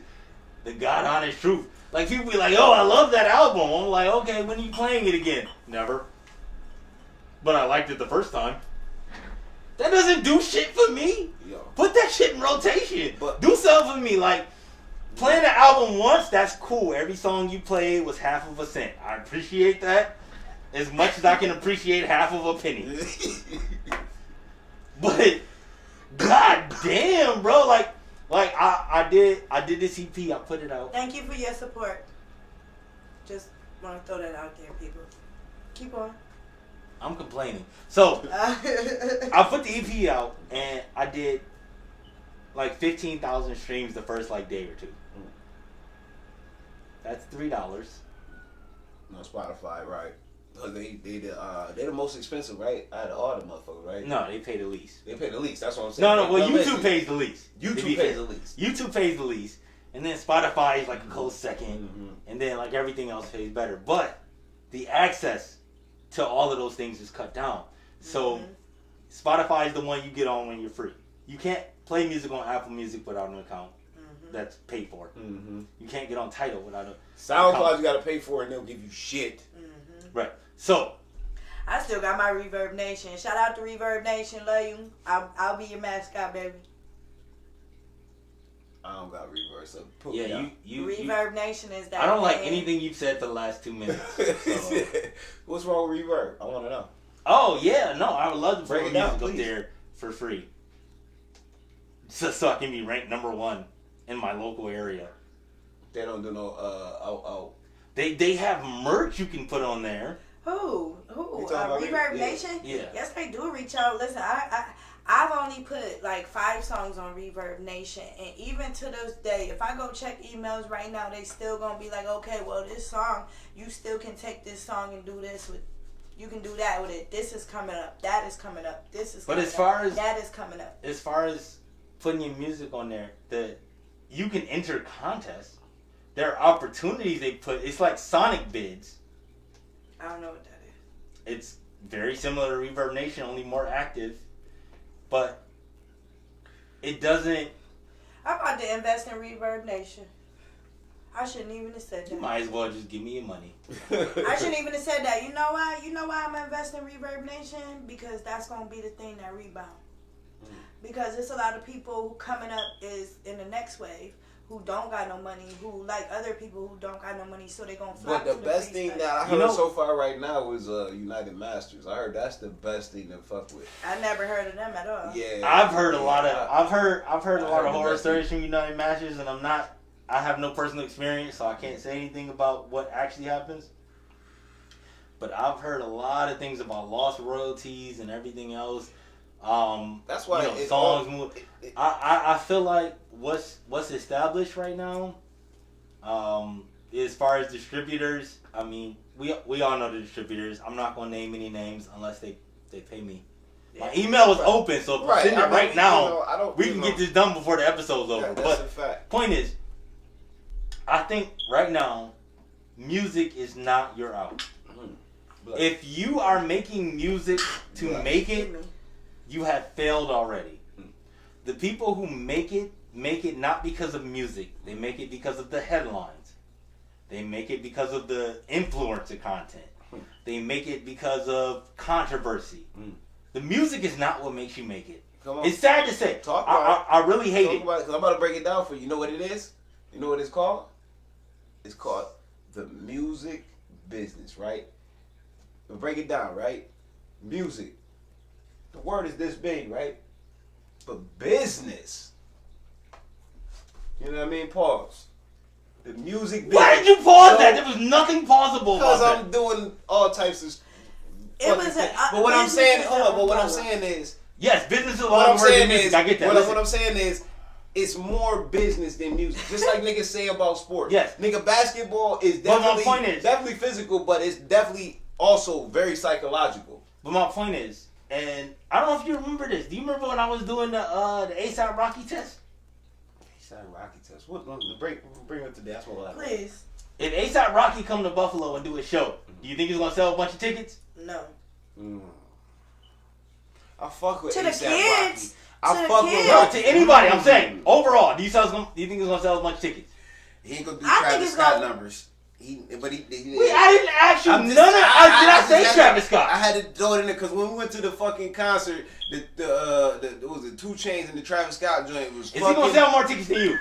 the God honest truth. Like people be like, "Oh, I love that album." I'm like, "Okay, when are you playing it again?" Never. But I liked it the first time. That doesn't do shit for me. Yo. Put that shit in rotation. But- Do something for me. Like, playing the album once, that's cool. Every song you played was half of a cent. I appreciate that as much as I can appreciate half of a penny. But, god damn, bro. Like I did this EP. I put it out. Thank you for your support. Just want to throw that out there, people. Keep on. I'm complaining. So, I put the EP out, and I did like 15,000 streams the first like day or two. That's $3. No, Spotify, right? They the most expensive, right? Out of all the motherfuckers, right? No, they pay the least. They pay the least. That's what I'm saying. No, well, Listen, YouTube pays the least. To be YouTube pays fair. the least. YouTube pays the least, and then Spotify is like a close second, Mhm. and then like everything else pays better. But the access to all of those things is cut down. So Spotify is the one you get on when you're free. You can't play music on Apple Music without an account that's paid for. Mm-hmm. You can't get on Tidal without a SoundCloud you gotta pay for, and they'll give you shit. right. So I still got my Reverb Nation. Shout out to Reverb Nation. Love you. I'll be your mascot, baby. I don't got reverse. So put yeah, me out. you Reverb Nation is that. I don't like thing. anything you've said for the last 2 minutes. So. What's wrong with reverb? I want to know. Oh yeah, no, I would love to Break put it down, music up please. there for free, so I can be ranked #1 in my local area. They don't do no They have merch you can put on there. Who? You talking about Reverb me? Nation? Yeah. Yes, they do reach out. Listen, I've only put like 5 songs on Reverb Nation, and even to this day, if I go check emails right now, they still gonna be like, okay, well, this song, you still can take this song and do this with. You can do that with it. This is coming up. That is coming up. This is. But coming as far up. as that is coming up. As far as putting your music on there, you can enter contests. There are opportunities they put. It's like Sonic bids. I don't know what that is. It's very similar to Reverb Nation, only more active. But it doesn't. I'm about to invest in Reverb Nation. I shouldn't even have said that. You might as well just give me your money. I shouldn't even have said that. You know why? You know why I'm investing in Reverb Nation? Because that's gonna be the thing that rebound. Because there's a lot of people who coming up is in the next wave who don't got no money, who like other people who don't got no money, so they gonna flock But to the best thing freestyle. that I heard so far right now is United Masters. I heard that's the best thing to fuck with. I never heard of them at all. Yeah, I've heard a lot of I've heard a lot of horror the stories from United Masters, and I have no personal experience, so I can't say anything about what actually happens. But I've heard a lot of things about lost royalties and everything else. That's why songs move. I feel like what's established right now, as far as distributors. I mean, we all know the distributors. I'm not gonna name any names unless they pay me. My email is open, so if I send it right now, we can get this done before the episode's over. That's But a fact. Point is, I think right now, music is not your out. If you are making music to make it, you have failed already. The people who make it not because of music. They make it because of the headlines. They make it because of the influencer content. They make it because of controversy. The music is not what makes you make it. Come on. It's sad to say. I really hate it. Because I'm about to break it down for you. You know what it is? You know what it's called? It's called the music business, right? We'll break it down, right? Music. The word is this big, right? But business. You know what I mean? Pause. The music business. Why did you pause that? There was nothing pausable about Because that. I'm doing all types of It was but what I'm saying, hold on, but what I'm saying is, yes, business is a what lot I'm of words saying than music. is, I get that. what I'm saying is, it's more business than music. Just like niggas say about sports. Yes. Nigga, basketball is But my definitely point is- definitely physical, but it's definitely also very psychological. But my point is, and I don't know if you remember this. Do you remember when I was doing the ASAP Rocky test? ASAP Rocky test. What? Bring it today. That's what I like. Please. If ASAP Rocky come to Buffalo and do a show, do you think he's gonna sell a bunch of tickets? No. I fuck with To the ASAP kids. Rocky. I To the fuck kids. with No, Rocky. to anybody. I'm saying overall. Do you think he's gonna sell a bunch of tickets? He ain't gonna do I think Travis it's Scott gonna- numbers. I I didn't ask you I'm none just- of. Did I say just- Travis Scott? I had to throw it in there because when we went to the fucking concert, the what was it 2 Chainz and the Travis Scott joint was. Is he gonna sell more tickets than you?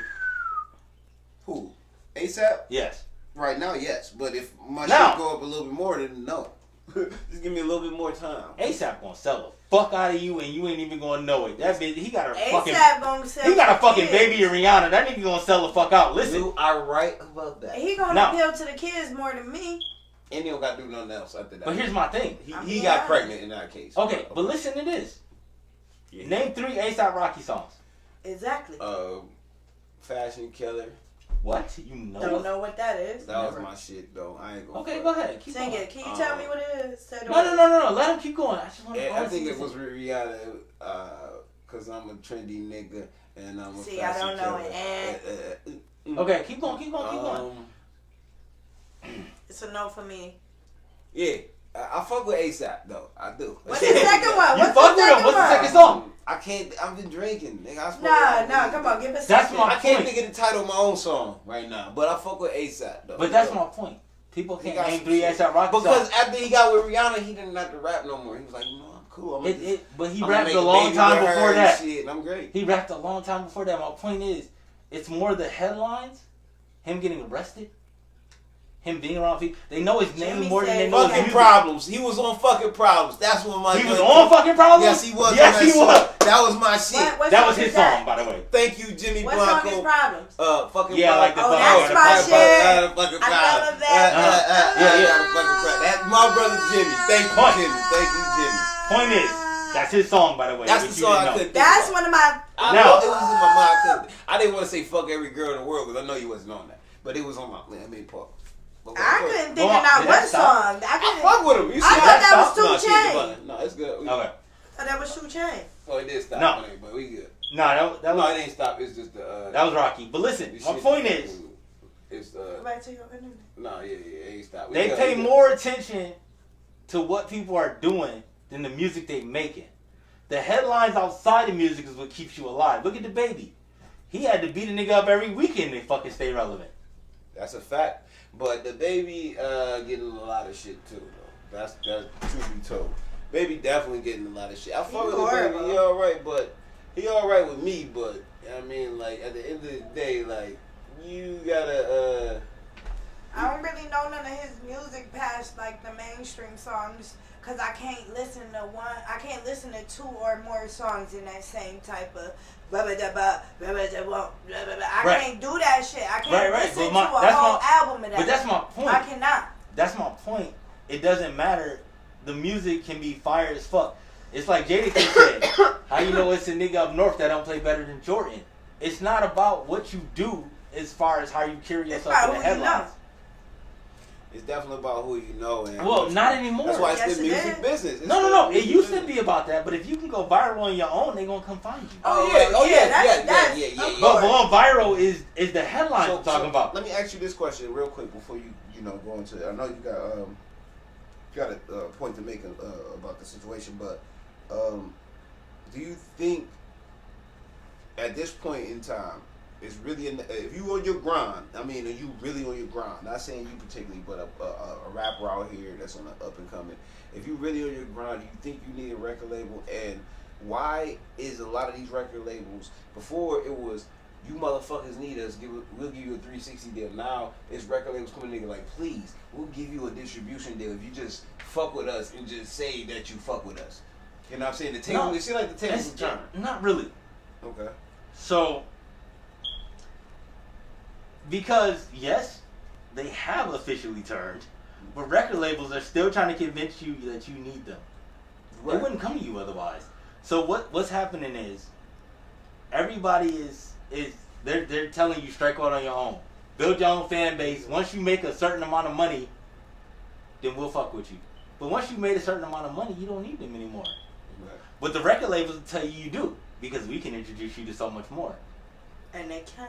Who? ASAP? Yes. Right now, yes. But if my Now. shit go up a little bit more, then no. Just give me a little bit more time. ASAP gonna sell the fuck out of you, and you ain't even gonna know it. That bitch, he got a fucking. ASAP gonna sell. He got a to fucking kids. baby of Rihanna. That nigga gonna sell the fuck out. Listen. You are right about that. He gonna Now. appeal to the kids more than me. And he don't got to do nothing else after that. But here's my thing. He got pregnant in that case. Okay, but listen to this. Yeah. Name 3 ASAP Rocky songs. Exactly. Fashion Killer. What? You know? Don't know what that is. That was my shit though. I ain't gonna. Okay, front. go ahead. Keep Sing going. it. Can you tell me what it is? Say the No. word. Let him keep going. I just want to. I think it was Rihanna, cause I'm a trendy nigga and I'm a See, I fashion don't know killer. it. Okay, keep going. It's a no for me. Yeah, I fuck with ASAP though. I do. What's the second one? You What's fuck the with him. second What's the one? second song? I can't. I've been drinking, nigga. I smoke Nah, come on, give us. That's my I can't point. think of the title of my own song right now, but I fuck with ASAP though. But that's my point. People He can't got name some 3 shit. ASAP Rocky Because songs. after he got with Rihanna, he didn't have to rap no more. He was like, you know, I'm cool. But he I'm rapped make a long baby time with her before and that. shit, and I'm great. He rapped a long time before that. My point is, it's more the headlines, him getting arrested, him being around people. They know his name Jimmy more than they said know his Fucking music. Problems. He was on Fucking Problems. That's what my. He was on Fucking Problems? Yes, he was. Yes, on that he song. was. That was my shit. What That song was his is that? song, by the way. Thank you, Jimmy What Blanco. song is Problems? Fucking Yeah, like the Oh, fucking- that's my shit. Fucking I Problems. love that. That's my brother Jimmy. Thank you, Point. Jimmy. Thank you, Jimmy. Point is, that's his song, by the way. That's which the you song didn't I know. couldn't think That's about. one of my. I Now- know it was in my mind. I didn't want to say fuck every girl in the world because I know you wasn't on that. But it was on my. I mean, Paul. I couldn't think Go of on. not Did one that stop? song. I I couldn't. fuck with him. You see I thought that was No, 2 she Chainz. did. No, it's good. Okay. Oh, that was 2 Chainz. Oh, it did stop. No. But we good. No, that No, was it ain't stop. It's just the. that was Rocky. But listen, this my shit- point is, It's Go back to your internet. No, yeah, it ain't stop. We they good, pay we good. more attention to what people are doing than the music they making. The headlines outside of music is what keeps you alive. Look at the baby. He had to beat a nigga up every weekend to fucking stay relevant. That's a fact. But the baby getting a lot of shit too, though. That's truth be told. Baby definitely getting a lot of shit. I fuck with the baby. horrible. He all right, but he all right with me. But I mean, like at the end of the day, like you gotta. I don't really know none of his music past like the mainstream songs, cause I can't listen to one. I can't listen to 2 or more songs in that same type of. I Right. can't do that shit. I can't Right. listen But to a that's whole my- album of that. But that's my point. I cannot. That's my point. It doesn't matter. The music can be fire as fuck. It's like Jadakiss said. How you know it's a nigga up north that don't play better than Jordan? It's not about what you do as far as how you carry It's yourself about in the who you know. headlines. It's definitely about who you know. And Well, not anymore. That's why it's Yes, the it music is. business. It's No. the It music used to business. be about that, but if you can go viral on your own, they gonna come find you. Oh yeah, that's- yeah. But going viral is the headlines I'm talking about. Let me ask you this question real quick before you go into it. I know you got a point to make about the situation, but do you think at this point in time it's really if you on your grind? I mean, are you really on your grind? Not saying you particularly, but a rapper out here that's on the up and coming. If you really on your grind, do you think you need a record label? And why is a lot of these record labels before it was you motherfuckers need us, we'll give you a 360 deal. Now it's record labels coming in like, please, we'll give you a distribution deal if you just fuck with us and just say that you fuck with us. You know what I'm saying? The table, No, it seems like the tables It's turn. not really. Okay. So, because yes, they have officially turned, but record labels are still trying to convince you that you need them. They Right. wouldn't come to you otherwise. So what's happening is everybody is they're telling you strike out on your own. Build your own fan base. Once you make a certain amount of money, then we'll fuck with you. But once you made a certain amount of money, you don't need them anymore. Right. But the record labels will tell you do, because we can introduce you to so much more. And they can.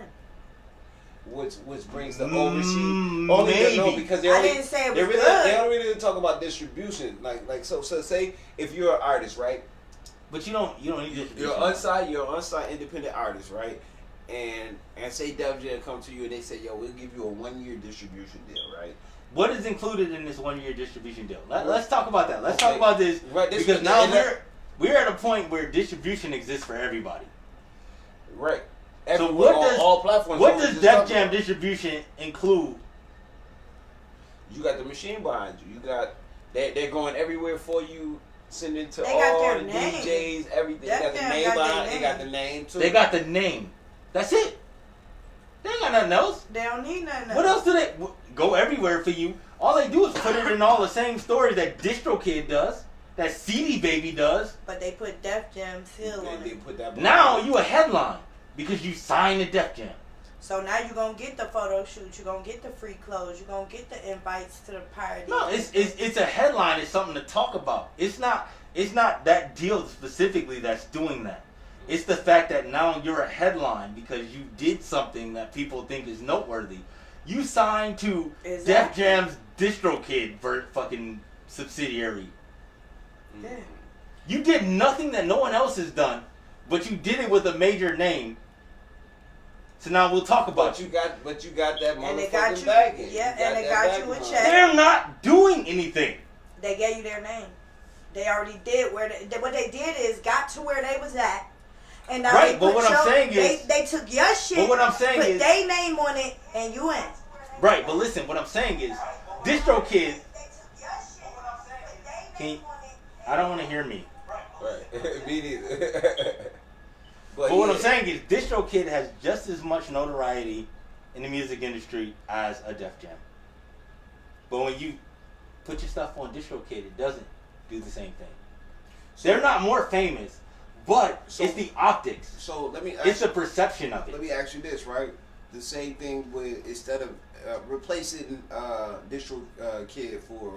Which brings the overseas Maybe. no, because they I only, didn't say it they was really good. they don't really talk about distribution. Like so say if you're an artist, right? But you don't need distribution. You're an unsigned independent artist, right? And say Def Jam come to you and they say, yo, we'll give you a 1-year distribution deal, right? What is included in this 1-year distribution deal? Let's talk about that. Let's Okay. talk about this, Right, this- because now and we're at a point where distribution exists for everybody. Right. So Everywhere, what on does all platforms. what we does just Def talked Jam about. distribution include? You got the machine behind you. You got they're going everywhere for you, sending to They got all their the name. DJs, everything. Def They got the Jam name got their behind. They got name. the name too. They got the name. That's it. They ain't got nothing else. They don't need nothing. What else do they go everywhere for you? All they do is put it in all the same stories that DistroKid does, that CD Baby does. But they put Def Jam seal on They it. put that. Now you a headline because you signed to Def Jam. So now you're going to get the photo shoot. You're going to get the free clothes. You're going to get the invites to the party. No, it's a headline. It's something to talk about. It's not that deal specifically that's doing that. It's the fact that now you're a headline because you did something that people think is noteworthy. You signed to Exactly. Def Jam's DistroKid for fucking subsidiary. Yeah. You did nothing that no one else has done, but you did it with a major name. So now we'll talk about But you got that And they got motherfucking you. baggage. Yeah, and they got you a baggage. check. They're not doing anything. They gave you their name. They already did what they did is got to where they was at. And now Right, they but put what I'm saying is- they took your shit, But what I'm saying put is- their name on it, and you in. Right, but listen, what I'm saying is, DistroKid. I don't want to hear me. Right. Me neither. But what I'm saying is, DistroKid has just as much notoriety in the music industry as a Def Jam. But when you put your stuff on DistroKid, it doesn't do the same thing. They're not more famous, but it's the optics. So let me. It's the perception of it. Let me ask you this, right? The same thing with, instead of replacing DistroKid for,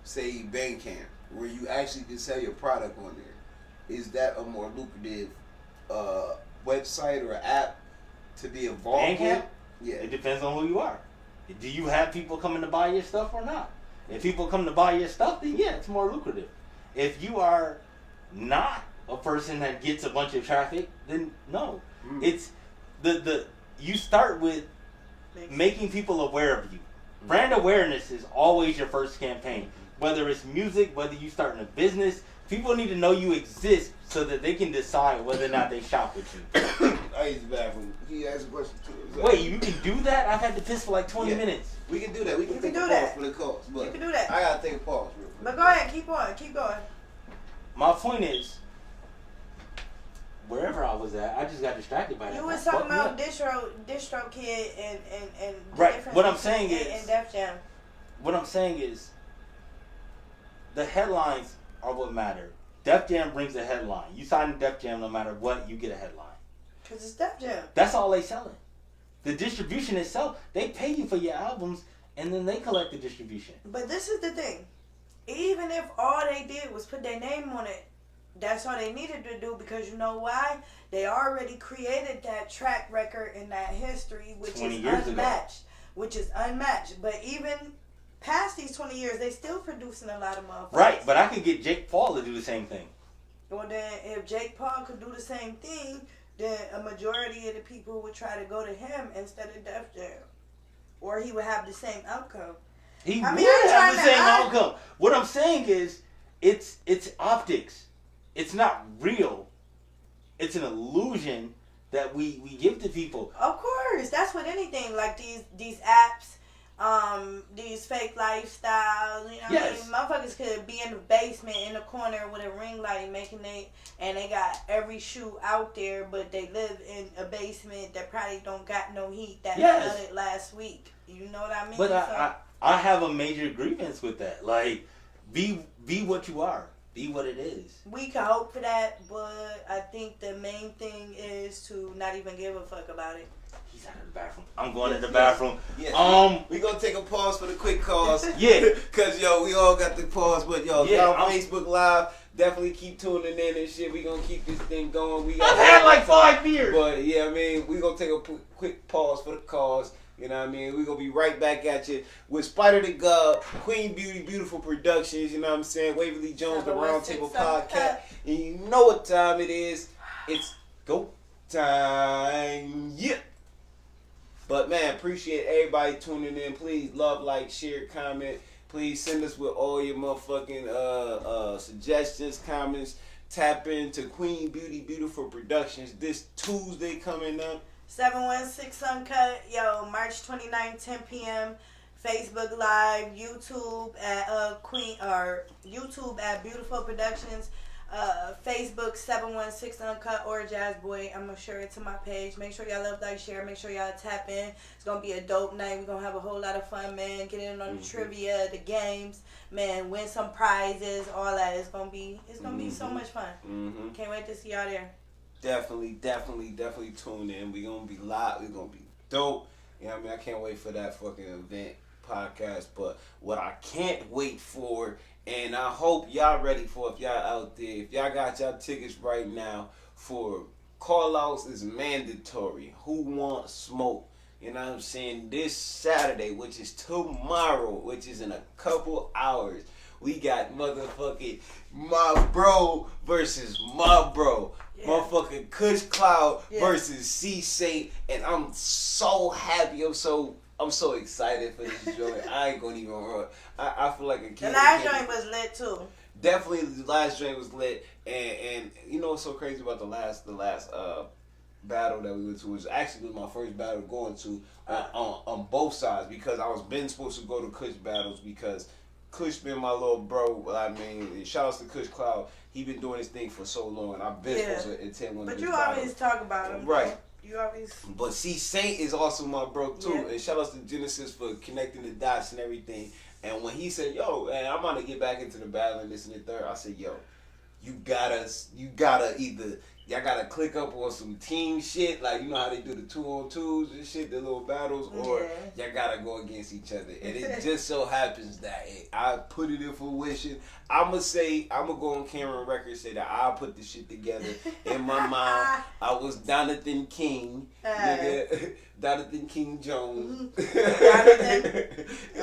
say, Bandcamp, where you actually can sell your product on there, is that a more lucrative website or app to be involved Bandcamp? with? Yeah. It depends on who you are. Do you have people coming to buy your stuff or not? If people come to buy your stuff, then yeah, it's more lucrative. If you are not a person that gets a bunch of traffic, then no. It's you start with making people aware of you. Brand awareness is always your first campaign. Whether it's music, whether you starting a business, people need to know you exist so that they can decide whether or not they shop with you. I use the bathroom. He asked a question too. Wait, you can do that? I've had to piss for like 20 minutes. We can do that. We can You take can a do pause that. for the calls. But You can do that. I gotta take a pause real quick. But go ahead, keep on, keep going. My point is, wherever I was at, I just got distracted by that. You was That talking fucked me about up. DistroKid and the Right. difference What I'm between saying it is- and Def Jam. What I'm saying is, the headlines are what matter. Def Jam brings a headline. You sign to Def Jam, no matter what, you get a headline. Cause it's Def Jam. That's all they selling. The distribution itself, they pay you for your albums, and then they collect the distribution. But this is the thing. Even if all they did was put their name on it, that's all they needed to do, because you know why? They already created that track record and that history, which 20 is years ago. unmatched. Which is unmatched. But even past these 20 years, they still producing a lot of motherfuckers. Right, but I could get Jake Paul to do the same thing. Well, then, if Jake Paul could do the same thing, then a majority of the people would try to go to him instead of Def Jam. Or he would have the same outcome. He I would mean, I'm have the trying to- same outcome. What I'm saying is, it's optics. It's not real. It's an illusion that we give to people. Of course, that's with anything, like these apps, these fake lifestyles. You know, Yes. what I mean? Motherfuckers could be in the basement in the corner with a ring light, and they got every shoe out there, but they live in a basement that probably don't got no heat that Yes. flooded last week. You know what I mean? But So- I have a major grievance with that. Like, be what you are. Be what it is. we can hope for that, but I think the main thing is to not even give a fuck about it. He's out of the bathroom. I'm going to the bathroom. Yes. We gonna take a pause for the quick calls. Yeah. Cause yo, we all got the pause, but yo, Yeah, y'all I'm- Facebook Live, definitely keep tuning in and shit. We gonna keep this thing going. We I've had like 5 beers. But yeah, I mean, we gonna take a quick pause for the calls. You know what I mean? We gonna be right back at you with Spider the God, Queen Beauty, Beautiful Productions. You know what I'm saying? Waverly Jones, the Roundtable Podcast. And you know what time it is? It's go time. Yeah. But man, appreciate everybody tuning in. Please love, like, share, comment. Please send us with all your motherfucking suggestions, comments. Tap into Queen Beauty, Beautiful Productions this Tuesday coming up. 716 Uncut, March 29th, 10 p.m. Facebook Live, YouTube at YouTube at Beautiful Productions, Facebook 716 Uncut or Jazz Boy. I'm gonna share it to my page. Make sure y'all love, like, share. Make sure y'all tap in. It's gonna be a dope night. We're gonna have a whole lot of fun, man. Get in on the trivia, the games, man. Win some prizes, all that. It's gonna be so much fun. Can't wait to see y'all there. Definitely tune in. We gonna be live. We gonna be dope. You know what I mean? I can't wait for that fucking event podcast. But what I can't wait for, and I hope y'all ready for, if y'all out there, if y'all got y'all tickets right now, for call outs is mandatory. Who wants smoke? You know what I'm saying? This Saturday, which is tomorrow, which is in a couple hours, we got motherfucking my bro versus my bro. Yeah. Motherfucking Kush Cloud Yeah. versus C Saint, and I'm so happy. I'm so excited for this joint. I ain't gonna even run. I feel like a kid. The last joint was lit too. Definitely, the last joint was lit, and you know what's so crazy about the last battle that we went to was actually my first battle going to on both sides, because I was been supposed to go to Kush battles because Kush been my little bro. I mean, shout outs to Kush Cloud. He been doing his thing for so long, and I've been supposed to attend one of his battles. But you always talk about him, right? Though. You always. But see, Saint is also my bro too, Yeah. and shout outs to Genesis for connecting the dots and everything. And when he said, "Yo, man, I'm gonna get back into the battle and this and the third," I said, "Yo, you gotta either." Y'all gotta click up on some team shit, like you know how they do the 2-on-2s and shit, the little battles, or y'all gotta go against each other. And it just so happens that I put it in fruition. I'ma go on camera and record say that I put this shit together in my mind. I was Jonathan King, nigga, Jonathan King Jones. You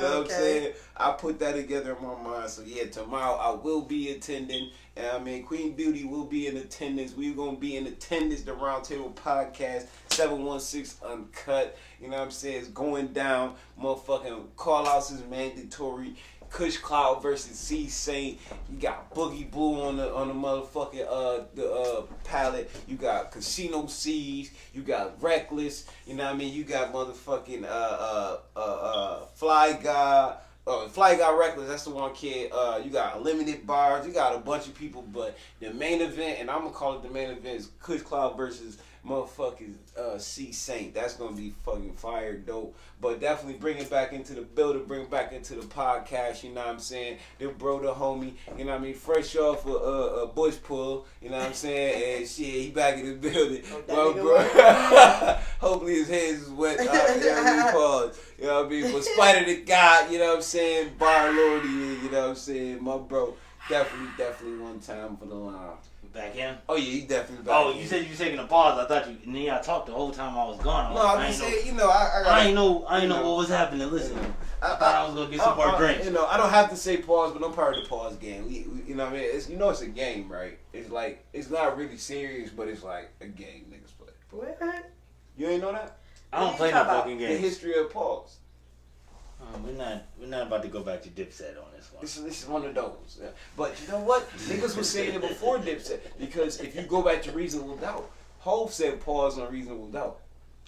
know what I'm saying? I put that together in my mind. So yeah, tomorrow I will be attending. And I mean, Queen Beauty will be in attendance. We're going to be in attendance. The Roundtable Podcast, 716 Uncut. You know what I'm saying? It's going down. Motherfucking call-outs is mandatory. Kush Cloud versus C Saint. You got Boogie Blue on the motherfucking palette. You got Casino Siege. You got Reckless. You know what I mean? You got motherfucking Fly God. Fly Guy Reckless, that's the one kid. You got Unlimited Bars. You got a bunch of people, but the main event, and I'm gonna call it the main event, is Kush Cloud versus motherfucking C Saint. That's gonna be fucking fire dope. But definitely bring it back into the building, bring it back into the podcast. You know what I'm saying? The bro, the homie. You know what I mean? Fresh off a bush pull. You know what I'm saying? And shit, he back in the building. Well, bro. Hopefully his hands is wet. You know what I mean? Pause. You know what I mean? But Spider the God, you know what I'm saying? Bar Lordy, you know what I'm saying? My bro, definitely one time for the line. Back in? Oh, yeah, he definitely back Oh, in. you said you were taking a pause. I thought you, and then I talked the whole time I was gone. No, I just said, you know, I ain't know what was happening. Listen, I thought I was going to get some more drinks. You know, I don't have to say pause, but I'm part of the pause game. We, you know what I mean? It's, you know, it's a game, right? It's like, it's not really serious, but it's like a game niggas play. What? You ain't know that? I don't play no fucking The games. history of pause. We're not about to go back to Dipset on this one. This is one of those. Yeah. But you know what? Niggas was saying it before Dipset. Because if you go back to Reasonable Doubt, Hov said pause on Reasonable Doubt.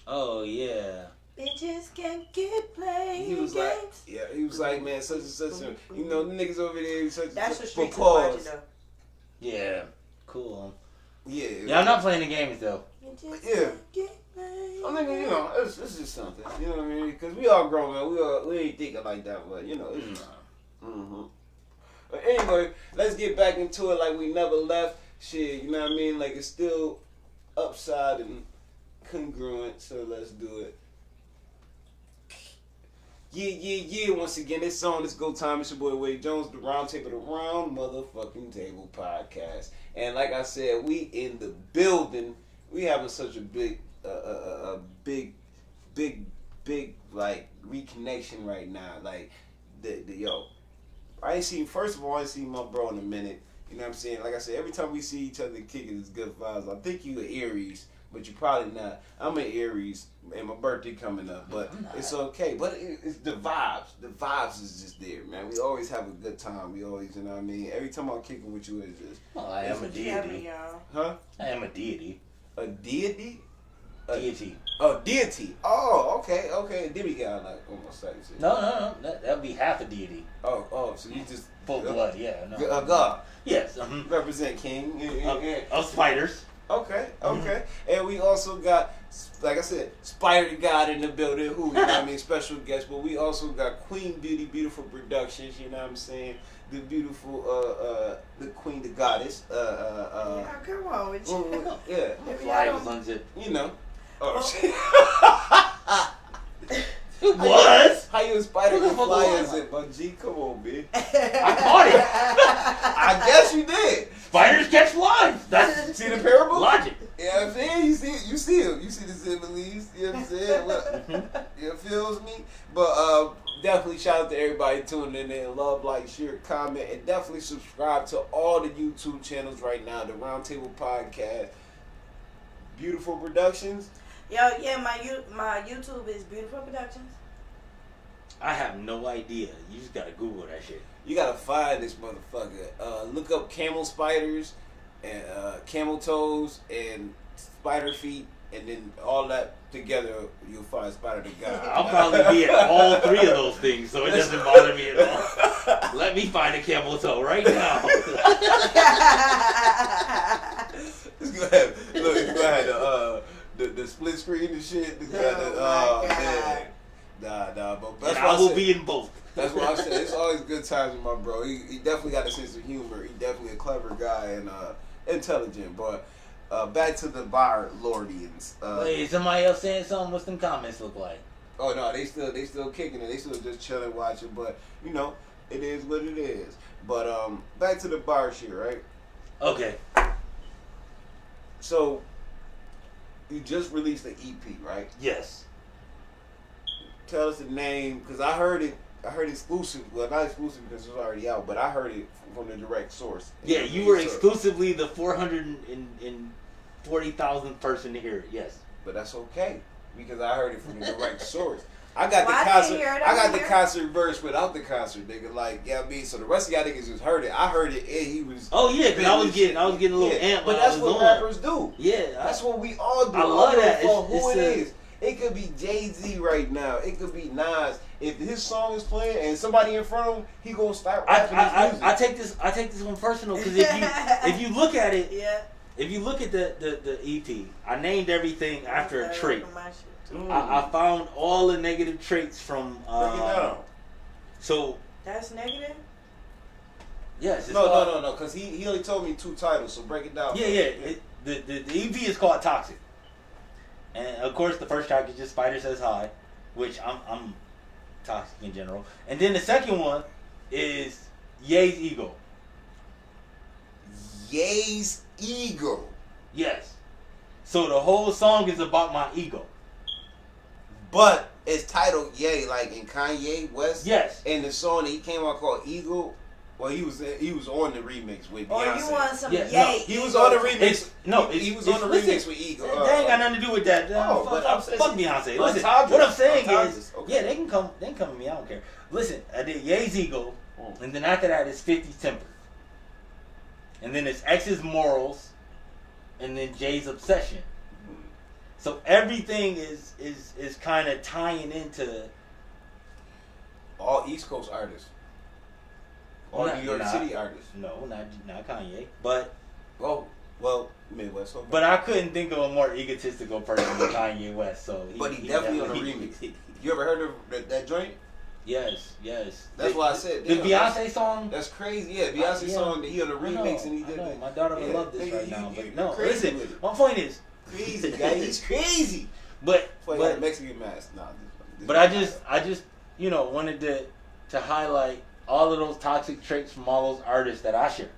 Oh, yeah. Bitches can't get played. He was like, yeah, he was like, man, such and such, you know, the niggas over there, such That's and what such, streets pause. watching though. Yeah. Cool. Yeah, I'm not playing the games, though. Yeah. I mean, you know, it's just something. You know what I mean? Because we all grown, man. We ain't thinking like that, but, you know. It's But anyway, let's get back into it like we never left. Shit, you know what I mean? Like, it's still upside and congruent, so let's do it. Yeah. Once again, it's on. It's go time. It's your boy Waverly Jones, the Roundtable, the Round Motherfucking Table Podcast. And like I said, we in the building. We having such a big like reconnection right now. Like I ain't seen my bro in a minute. You know what I'm saying? Like I said, every time we see each other kicking, it's good vibes. I think you an Aries, but you probably not. I'm an Aries, and my birthday coming up, but it's okay. But it's the vibes. The vibes is just there, man. We always have a good time. We always, you know what I mean? Every time I'm kicking with you, it's just. Well, I am a deity. Huh? I am a deity. A deity? Deity. Oh, deity. Oh, okay. A demigod, like almost like shit. No. That would be half a deity. Oh, so you just Full blood, yeah. No. A god. Yes. Represent king. Of spiders. Okay. And we also got, like I said, Spider the God in the building, who, you know what I mean, special guest. But we also got Queen Beauty, Beautiful Productions, you know what I'm saying? The beautiful, the Queen, the Goddess. Yeah, come on with you. Yeah. Fly was legit. You know. Oh, shit. It was? How you a spider Who the with fuck flyers was I? at my G? Come on, man. I caught it. I guess you did. Spiders catch flies. That's See the parable? logic. You know what I'm saying? You see him. You see the similes. You know what I'm saying? Well, you feels me? But definitely shout out to everybody tuning in. Love, like, share, comment, and definitely subscribe to all the YouTube channels right now. The Roundtable Podcast. Beautiful Productions. Yeah, my YouTube is Beautiful Productions. I have no idea. You just gotta Google that shit. You gotta find this motherfucker. Look up camel spiders and camel toes and spider feet and then all that together, you'll find Spider the God. I'll probably be at all three of those things, so it doesn't bother me at all. Let me find a camel toe right now. It's gonna have, look, it's gonna have the split screen and shit. Man. Nah, but that's And why I will said, be in both. That's what I said. It's always good times with my bro. He definitely got a sense of humor. He definitely a clever guy and intelligent. But back to the bar lordians. Wait, somebody else saying something? What's them comments look like? Oh no, they still kicking it. They still just chilling, watching. But you know, it is what it is. But back to the bar shit, right? Okay. So you just released the EP, right? Yes. Tell us the name, because I heard it exclusive. Well, not exclusive because it was already out, but I heard it from the direct source. Yeah, you were exclusively the 440,000th person to hear it. Yes. But that's okay because I heard it from the direct source. I got Well, the I concert. didn't hear it I got over the here. concert verse without the concert, nigga. Like, yeah, I mean, so the rest of y'all niggas just heard it. I heard it, and he was. Oh yeah, because I was getting a little amped when But I that's was what on. rappers do. Yeah, That's what we all do. I love don't that. give a fuck It's who it a- is. It could be Jay-Z right now. It could be Nas. If his song is playing and somebody in front of him, he gonna start rapping his music. I take this one personal because if you look at it, Yeah. if you look at the EP, I named everything after a trait. Mm. I found all the negative traits from. Break it down. So That's negative? yes, it's No, called, because he only told me 2 titles, so break it down. Yeah. The EP is called Toxic, and of course the first track is just Spider Says Hi, which I'm toxic in general, and then the second one is Ye's Ego. Ye's ego. Yes, so the whole song is about my ego. But it's titled Ye, like in Kanye West. Yes. And the song that he came out called Eagle. Well, he was on the remix with Or Beyonce. you want some Yeah, yay? no, He was on the remix. He was on the remix with Eagle. They ain't got nothing to do with that. but I'm saying- fuck Beyonce. Listen, Ontogous. what I'm saying Ontogous. is, Okay. yeah, they can come to me. I don't care. Listen, I did Ye's Ego, and then after that is 50's Temper, and then it's X's Morals, and then Jay's Obsession. So everything is kind of tying into All East Coast artists. All Nah, New York nah. City artists. no, not Kanye, but Oh, well, Midwest. Okay. I couldn't think of a more egotistical person than Kanye West. So But he definitely on the remix. You ever heard of that joint? Yes. That's why I said the damn, Beyonce song. That's crazy. Yeah, Beyonce Yeah. song that he on the I remix know, and he I did know. it. My daughter would Yeah, love this nigga, right you- now, you but no. crazy Listen, with it. my point is, Crazy guy, he's crazy. but Mexican mask. Nah, but I just wanted to highlight all of those toxic traits from all those artists that I share.